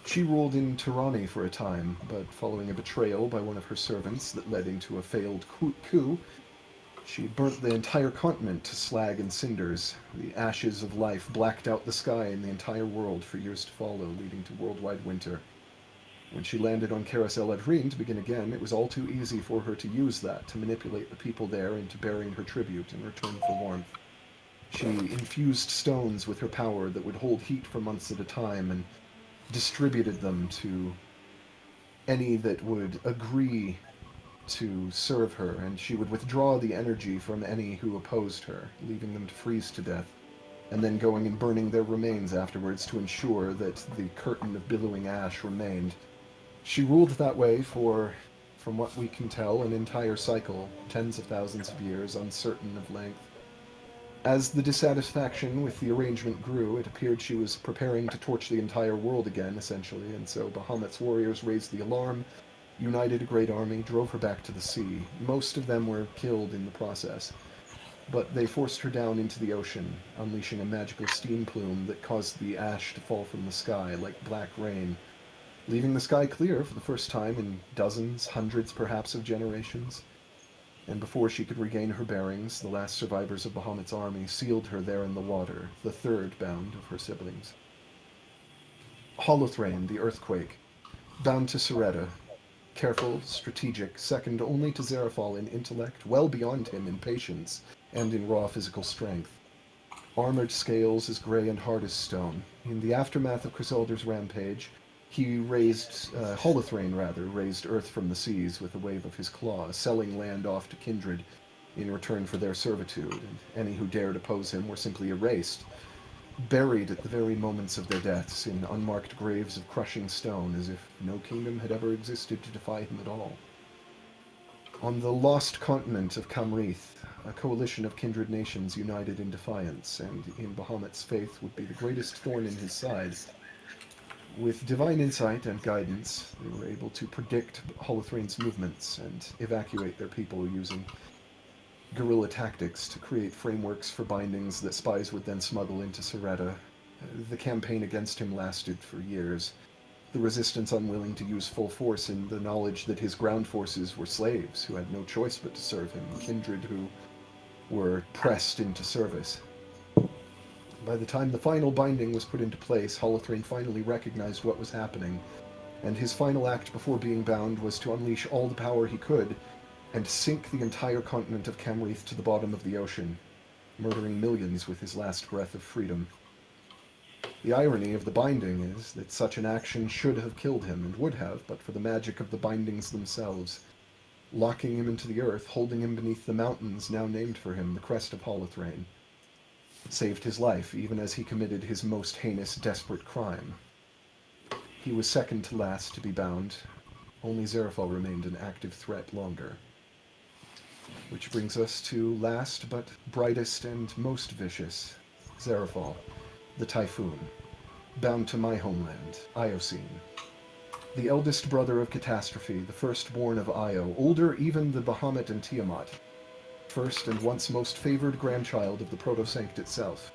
She ruled in Tirani for a time, but following a betrayal by one of her servants that led into a failed coup, she burnt the entire continent to slag and cinders. The ashes of life blacked out the sky and the entire world for years to follow, leading to worldwide winter. When she landed on Keras Eladrin to begin again, it was all too easy for her to use that to manipulate the people there into bearing her tribute in return for warmth. She infused stones with her power that would hold heat for months at a time and distributed them to any that would agree to serve her, and she would withdraw the energy from any who opposed her, leaving them to freeze to death, and then going and burning their remains afterwards to ensure that the curtain of billowing ash remained. She ruled that way for, from what we can tell, an entire cycle, tens of thousands of years, uncertain of length. As the dissatisfaction with the arrangement grew, it appeared she was preparing to torch the entire world again, essentially, and so Bahamut's warriors raised the alarm, united a great army, drove her back to the sea. Most of them were killed in the process, but they forced her down into the ocean, unleashing a magical steam plume that caused the ash to fall from the sky like black rain, leaving the sky clear for the first time in dozens, hundreds perhaps of generations. And before she could regain her bearings, the last survivors of Bahamut's army sealed her there in the water, the third bound of her siblings. Holothrain, the earthquake, bound to Saretta, careful, strategic, second only to Zerafal in intellect, well beyond him in patience and in raw physical strength. Armored scales as gray and hard as stone. In the aftermath of Chrysalder's rampage, he raised Earth from the seas with a wave of his claw, selling land off to kindred in return for their servitude, and any who dared oppose him were simply erased, buried at the very moments of their deaths in unmarked graves of crushing stone, as if no kingdom had ever existed to defy him at all. On the lost continent of Kamrith, a coalition of kindred nations united in defiance, and in Bahamut's faith would be the greatest thorn in his side. With divine insight and guidance, they were able to predict Holothrain's movements and evacuate their people using guerrilla tactics to create frameworks for bindings that spies would then smuggle into Saretta. The campaign against him lasted for years, the resistance unwilling to use full force in the knowledge that his ground forces were slaves who had no choice but to serve him, kindred who were pressed into service. By the time the final binding was put into place, Holothrain finally recognized what was happening, and his final act before being bound was to unleash all the power he could and sink the entire continent of Kamrith to the bottom of the ocean, murdering millions with his last breath of freedom. The irony of the binding is that such an action should have killed him, and would have, but for the magic of the bindings themselves, locking him into the earth, holding him beneath the mountains now named for him, the crest of Holothrain. Saved his life, even as he committed his most heinous, desperate crime. He was second to last to be bound. Only Zerafal remained an active threat longer. Which brings us to last but brightest and most vicious, Zerafal, the Typhoon, bound to my homeland, Iocene. The eldest brother of Catastrophe, the firstborn of Io, older even than Bahamut and Tiamat, first and once most favored grandchild of the Proto-Sanct itself.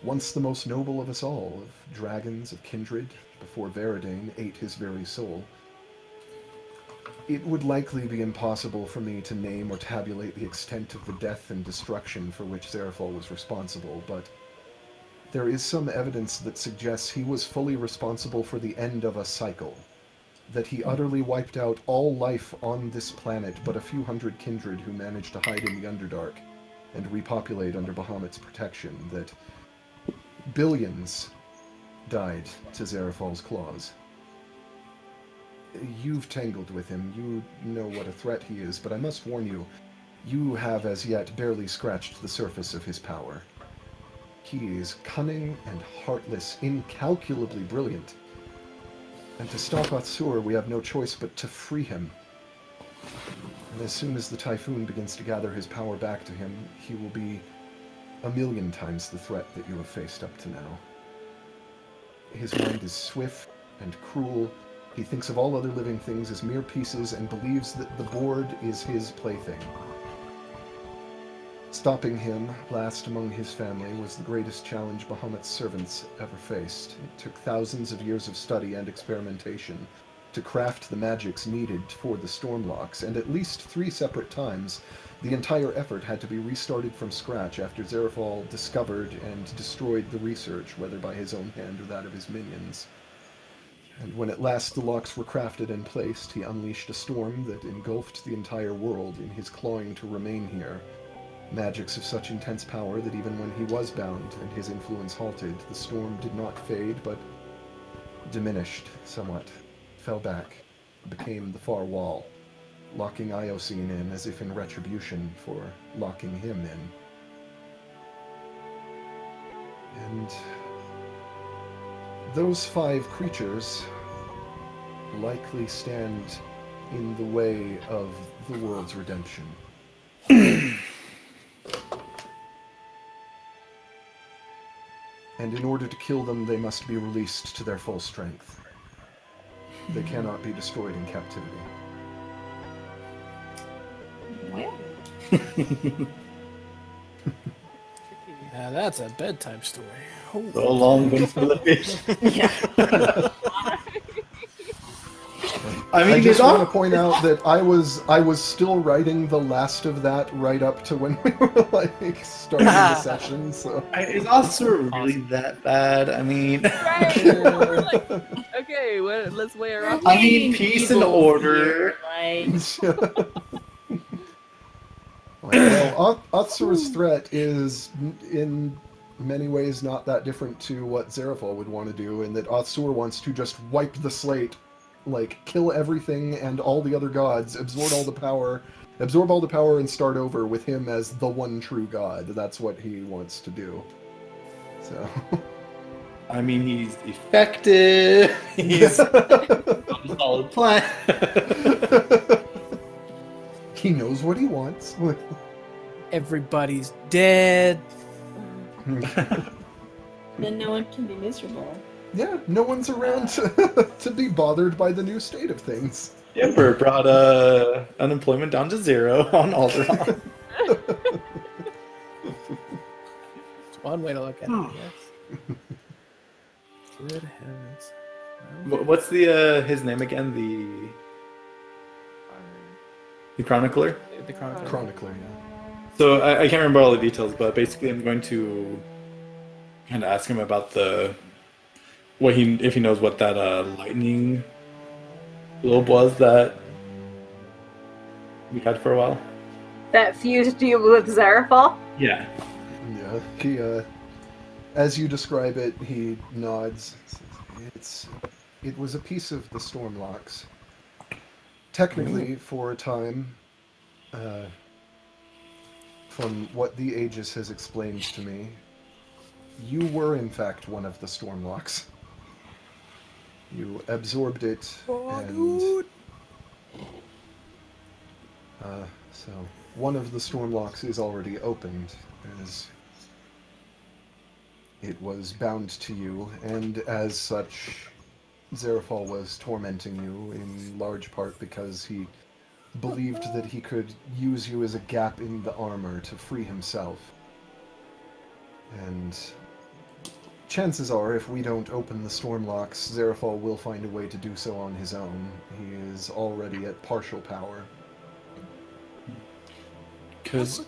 Once the most noble of us all, of dragons, of kindred, before Veridane ate his very soul. It would likely be impossible for me to name or tabulate the extent of the death and destruction for which Zerafal was responsible, but there is some evidence that suggests he was fully responsible for the end of a cycle, that he utterly wiped out all life on this planet but a few hundred kindred who managed to hide in the Underdark and repopulate under Bahamut's protection, that billions died to Zerafal's claws. You've tangled with him, you know what a threat he is, but I must warn you, you have as yet barely scratched the surface of his power. He is cunning and heartless, incalculably brilliant. And to stop Atsur, we have no choice but to free him. And as soon as the typhoon begins to gather his power back to him, he will be 1,000,000 times the threat that you have faced up to now. His mind is swift and cruel. He thinks of all other living things as mere pieces and believes that the board is his plaything. Stopping him, last among his family, was the greatest challenge Bahamut's servants ever faced. It took thousands of years of study and experimentation to craft the magics needed for the Stormlocks, and at least 3 separate times, the entire effort had to be restarted from scratch after Zerafal discovered and destroyed the research, whether by his own hand or that of his minions. And when at last the locks were crafted and placed, he unleashed a storm that engulfed the entire world in his clawing to remain here. Magics of such intense power that even when he was bound and his influence halted, the storm did not fade, but diminished somewhat, fell back, became the far wall, locking Iocene in as if in retribution for locking him in. And those 5 creatures likely stand in the way of the world's redemption. And in order to kill them, they must be released to their full strength. They cannot be destroyed in captivity. Well, Now that's a bedtime story. Holy So long one for the fish. I mean, I just it's want all to point out that I was still writing the last of that right up to when we were like starting the session. So Is also really that bad? I mean, Right. We're like, okay, well, let's weigh our options. I mean, peace and order. well, Atsur's threat is in many ways not that different to what Zerafal would want to do, in that Atsur wants to just wipe the slate, like kill everything and all the other gods, absorb all the power, and start over with him as the one true god. That's what he wants to do. So I mean, he's effective. He's on a solid plan. he knows what he wants. Everybody's dead. then no one can be miserable. Yeah, no one's around to be bothered by the new state of things. The Emperor brought unemployment down to 0 on Alderaan. It's one way to look at it, I guess. Good heavens. What's the his name again? The Chronicler? The Chronicler. Chronicler, yeah. So I can't remember all the details, but basically I'm going to kind of ask him about if he knows what that lightning globe was that we had for a while. That fused you with Zerafal? Yeah. Yeah, he, as you describe it, he nods. It was a piece of the Stormlocks. Technically, for a time, from what the Aegis has explained to me, you were in fact one of the Stormlocks. You absorbed it, and so one of the Stormlocks is already opened, as it was bound to you, and as such, Zerafal was tormenting you in large part because he believed that he could use you as a gap in the armor to free himself. And chances are, if we don't open the Stormlocks, Zerafal will find a way to do so on his own. He is already at partial power. Because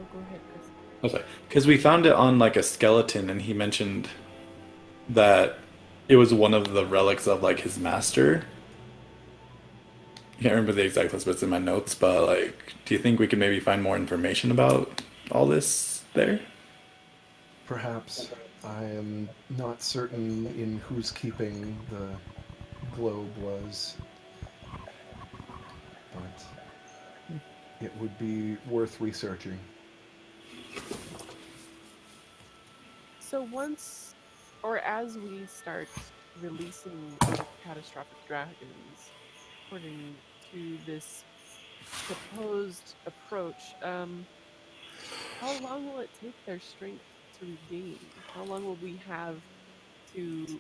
Oh, go ahead, Chris. okay, because we found it on like a skeleton, and he mentioned that it was one of the relics of like his master. I can't remember the exact list, but it's in my notes. But like, do you think we could maybe find more information about all this there? Perhaps. I am not certain in whose keeping the globe was, but it would be worth researching. So once, or as we start releasing the catastrophic dragons, according to this proposed approach, how long will it take their strength to regain? How long will we have to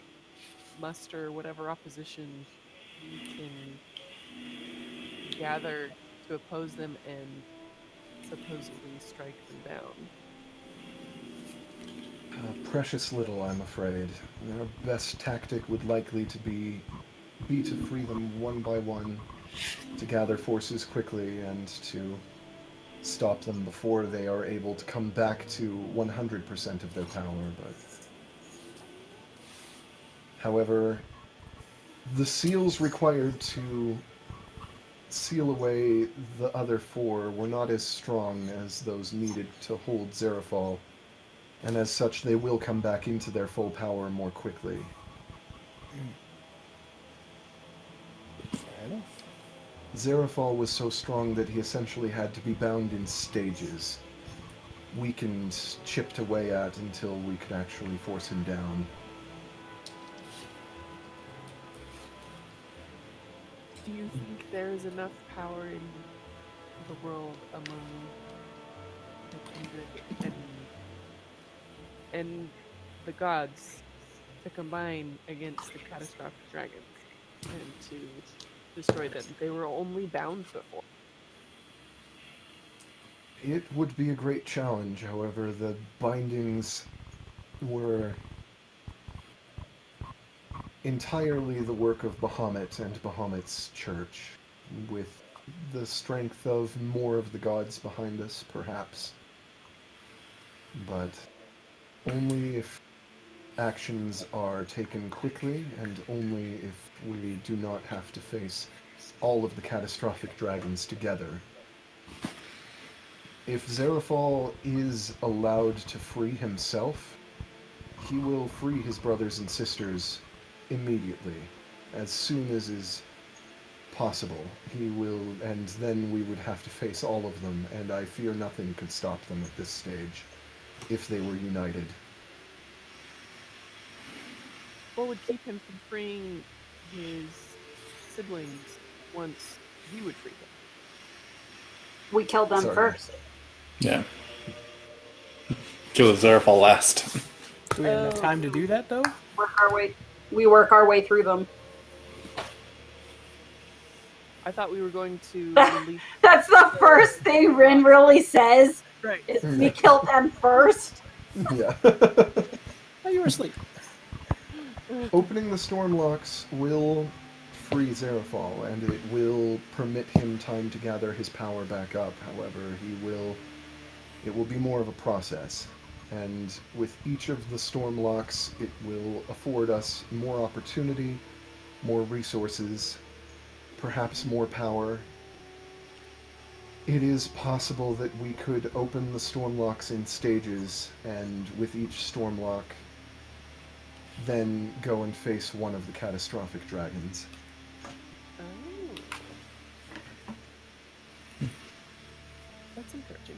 muster whatever opposition we can gather to oppose them and supposedly strike them down? Precious little, I'm afraid. Their best tactic would likely to be to free them one by one, to gather forces quickly, and to stop them before they are able to come back to 100% of their power. But, however, the seals required to seal away the other four were not as strong as those needed to hold Xerophal, and as such they will come back into their full power more quickly. Fair enough. Xerophal was so strong that he essentially had to be bound in stages, weakened, chipped away at until we could actually force him down. Do you think there is enough power in the world among the kindred and the gods to combine against the catastrophic dragons and to destroy them? They were only bound before. It would be a great challenge, however, the bindings were entirely the work of Bahamut and Bahamut's church, with the strength of more of the gods behind us, perhaps. But only if actions are taken quickly, and only if we do not have to face all of the catastrophic dragons together. If Xerophal is allowed to free himself, he will free his brothers and sisters immediately, as soon as is possible. He will, and then we would have to face all of them, and I fear nothing could stop them at this stage, if they were united. What would keep him from freeing his siblings once we would free him? We killed them Sorry. first. Yeah. Kill the Xerophal last. Do we have enough time to do that, though? We work our way through them. I thought we were going to release. That's the first thing Rin really says. Right. Is we killed them first. Yeah. Oh, you were asleep. Opening the storm locks will free Xerophal, and it will permit him time to gather his power back up. However, it will be more of a process. And with each of the storm locks, it will afford us more opportunity, more resources, perhaps more power. It is possible that we could open the storm locks in stages, and with each storm lock, then go and face one of the catastrophic dragons. Oh. That's encouraging.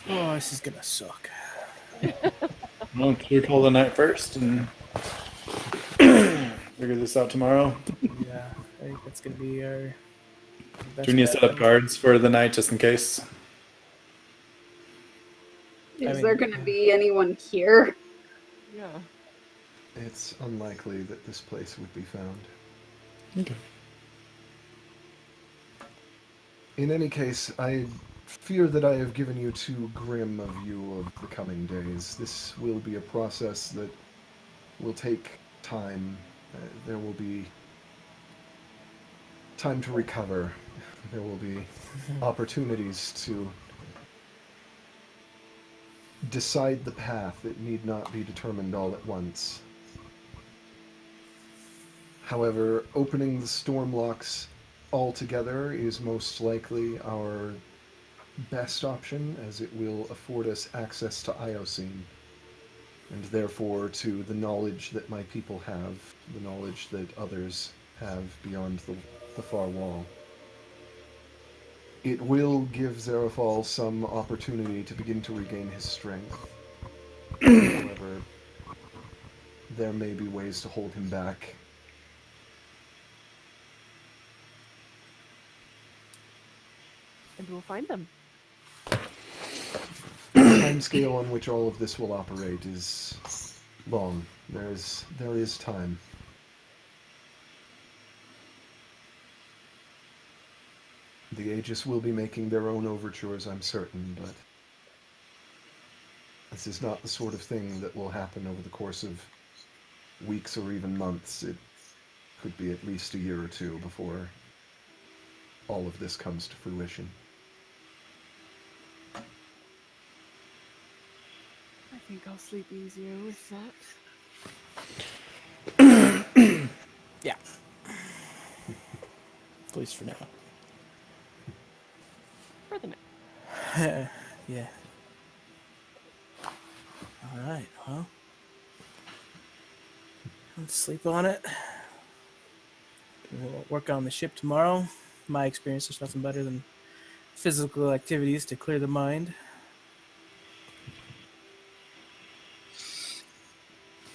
Oh, this is gonna suck. Well, should we call the night first and figure this out tomorrow? Yeah, I think that's gonna be our best Do we need to bet. set up guards for the night just in case? Is there going to be anyone here? Yeah. It's unlikely that this place would be found. Okay. In any case, I fear that I have given you too grim a view of the coming days. This will be a process that will take time. There will be time to recover. There will be opportunities to decide the path. It need not be determined all at once. However, opening the storm locks altogether is most likely our best option, as it will afford us access to Iocene. and therefore to the knowledge that my people have, the knowledge that others have beyond the far wall. It will give Zerafal some opportunity to begin to regain his strength. However, there may be ways to hold him back. And we'll find them. The timescale on which all of this will operate is long. There is time. The Aegis will be making their own overtures, I'm certain, but this is not the sort of thing that will happen over the course of weeks or even months. It could be at least a year or two before all of this comes to fruition. I think I'll sleep easier with that. Yeah. At least for now. For the night. Yeah. All right. Well, let's sleep on it. We'll work on the ship tomorrow. My experience, there's nothing better than physical activities to clear the mind.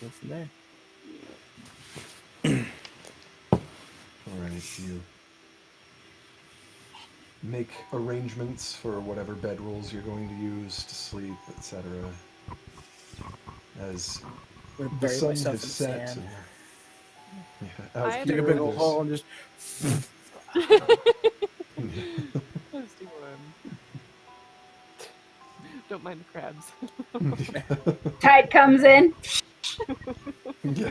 Go from there. Alright, you make arrangements for whatever bedrolls you're going to use to sleep, etc. As I'm gonna the bury sun myself has in the set. sand. Out I Dig a here, big old there's- hole and just. That was too warm. Don't mind the crabs. Tide comes in. Yeah.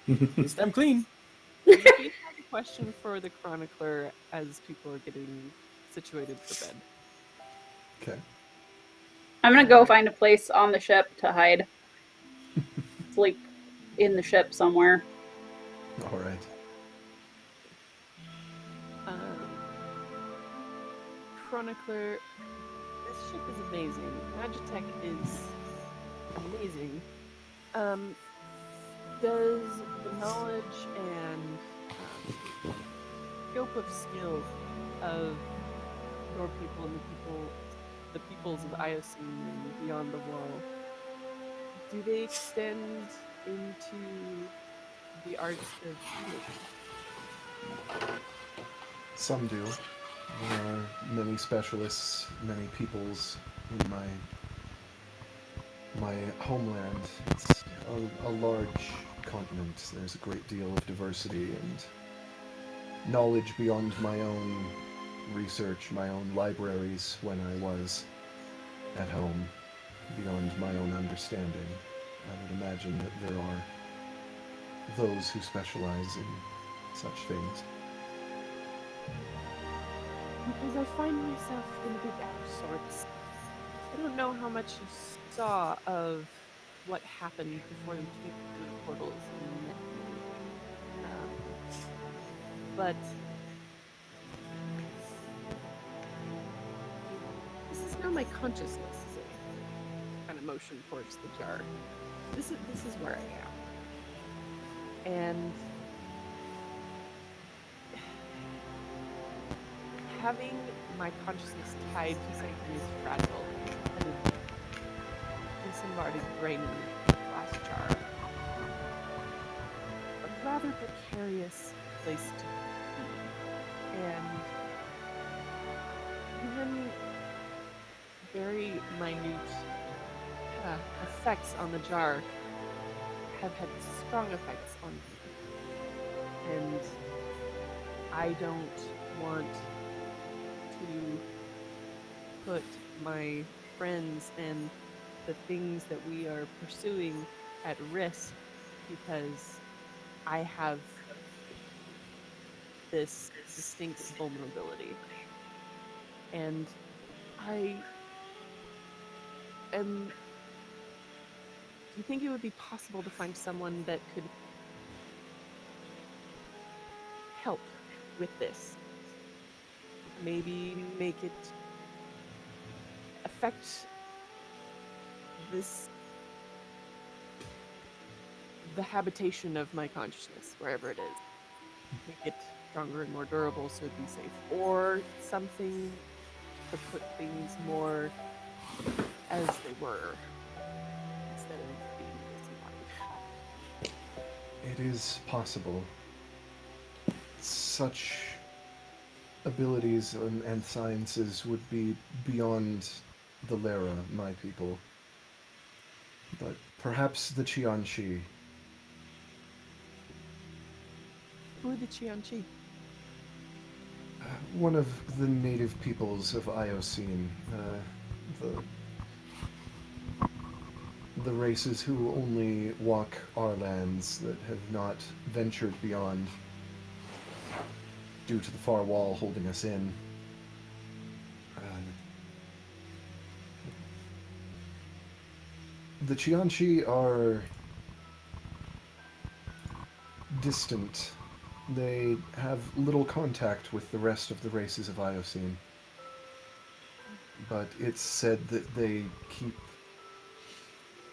At least I'm clean. We have a question for the chronicler as people are getting situated for bed. Okay. I'm gonna go find a place on the ship to hide. Sleep in the ship somewhere. Alright. Chronicler, this ship is amazing. Magitech is amazing. Does the knowledge and scope of skill of your people and the peoples of Iocene and beyond the wall, do they extend into the arts of healing? Some do. There are many specialists, many peoples in my homeland. It's a large continent. There's a great deal of diversity and knowledge beyond my own research, my own libraries when I was at home, beyond my own understanding. I would imagine that there are those who specialize in such things. Because I find myself in a bit out of sorts. I don't know how much you saw of what happened before we came through the portals and met me. But this is now my consciousness. As I kind of motion towards the jar. This is where I am, and having my consciousness tied to something as fragile as a disembodied brain in a glass jar, a rather precarious place to be. And even very minute effects on the jar have had strong effects on me. And I don't want to put my friends and the things that we are pursuing at risk because I have this distinct vulnerability. And I am... Do you think it would be possible to find someone that could help with this? Maybe make it affect the habitation of my consciousness, wherever it is. Make it stronger and more durable so it'd be safe. Or something to put things more as they were, instead of being disembodied. It is possible. Such abilities and sciences would be beyond the Lara, my people. But perhaps the Qianxi. Who are the Qianxi? One of the native peoples of Iocene. The races who only walk our lands, that have not ventured beyond due to the far wall holding us in. The Qianxi are distant. They have little contact with the rest of the races of Iocene. But it's said that they keep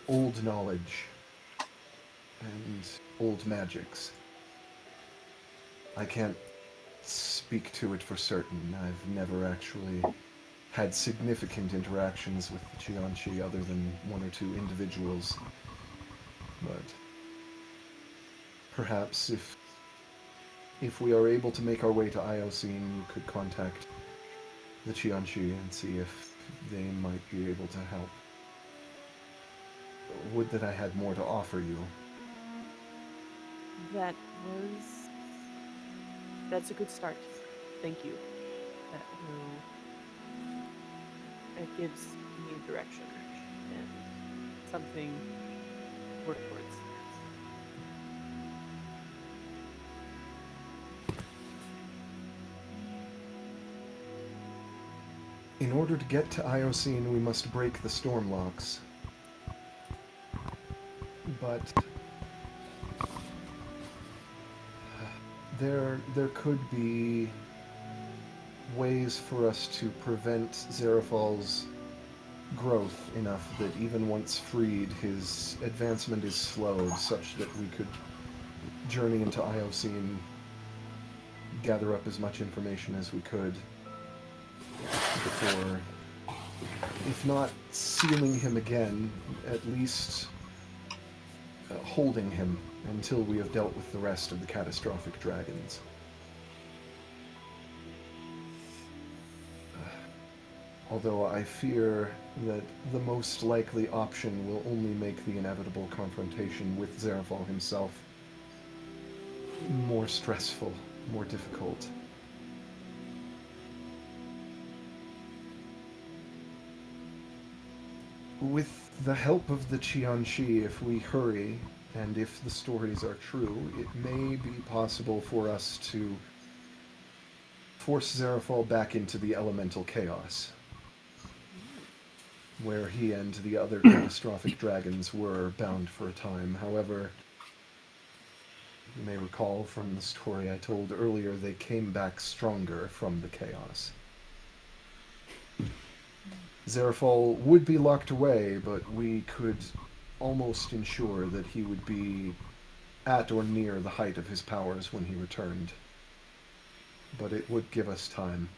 old knowledge and old magics. I can't speak to it for certain. I've never actually had significant interactions with the Qianxi other than one or two individuals. But perhaps if we are able to make our way to Iocene, you could contact the Qianxi and see if they might be able to help. Would that I had more to offer you. That's a good start. Thank you. It gives me direction and something to work towards. In order to get to Iocene, we must break the storm locks. But there could be ways for us to prevent Xerafal's growth enough that even once freed, his advancement is slowed, such that we could journey into Iocene, gather up as much information as we could before, if not sealing him again, at least holding him until we have dealt with the rest of the catastrophic dragons. Although I fear that the most likely option will only make the inevitable confrontation with Xerafal himself more stressful, more difficult. With the help of the Qianxi, if we hurry, and if the stories are true, it may be possible for us to force Xerafal back into the elemental chaos, where he and the other catastrophic dragons were bound for a time. However, you may recall from the story I told earlier, they came back stronger from the chaos. Xerafal would be locked away, but we could almost ensure that he would be at or near the height of his powers when he returned. But it would give us time.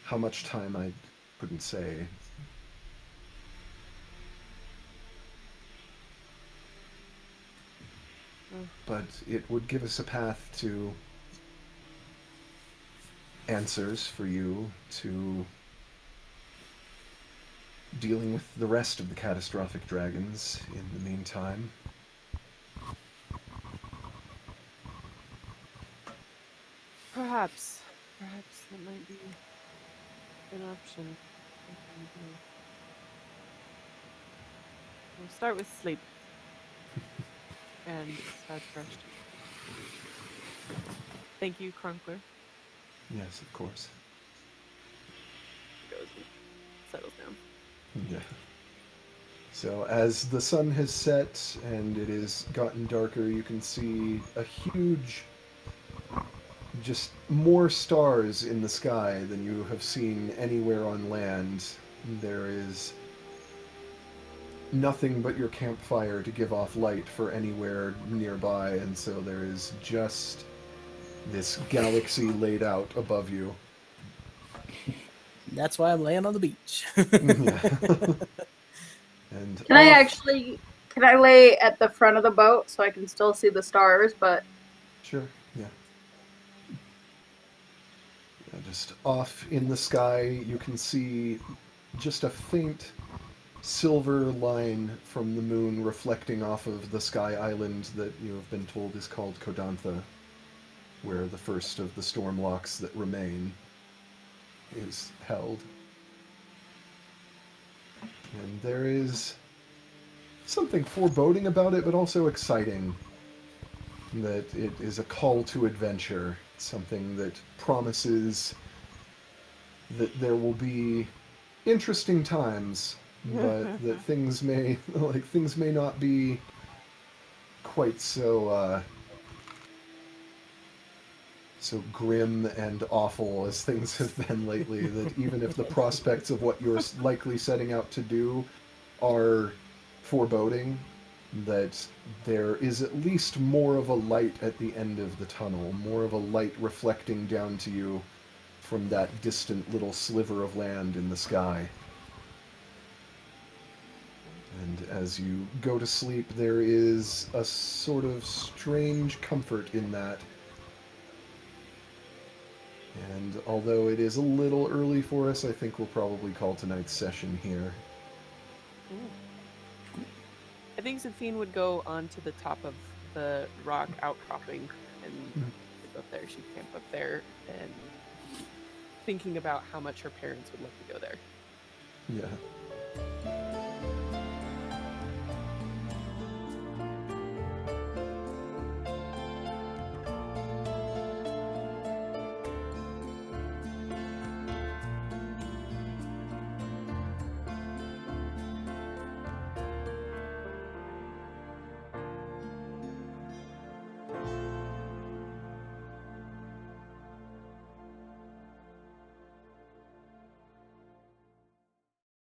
How much time, I couldn't say. But it would give us a path to answers for you, to dealing with the rest of the catastrophic dragons in the meantime. Perhaps that might be an option. We'll start with sleep and start fresh. Thank you, Crunkler. Yes, of course. Goes and settles down. Yeah. So as the sun has set and it has gotten darker, you can see a huge, just more stars in the sky than you have seen anywhere on land. There is nothing but your campfire to give off light for anywhere nearby, and so there is just this galaxy laid out above you. That's why I'm laying on the beach. Yeah. And Can I off- actually? Can I lay at the front of the boat so I can still see the stars? But Sure, yeah. Yeah, just off in the sky, you can see just a faint silver line from the moon reflecting off of the sky island that you have been told is called Kodantha, where the first of the storm locks that remain is held. And there is something foreboding about it, but also exciting. That it is a call to adventure, something that promises that there will be interesting times, but that things may not be quite so so grim and awful as things have been lately. That even if the prospects of what you're likely setting out to do are foreboding, that there is at least more of a light at the end of the tunnel, more of a light reflecting down to you from that distant little sliver of land in the sky. And as you go to sleep, there is a sort of strange comfort in that. And although it is a little early for us, I think we'll probably call tonight's session here. I think Zafine would go onto the top of the rock outcropping and live up there. She'd camp up there and thinking about how much her parents would love to go there. Yeah.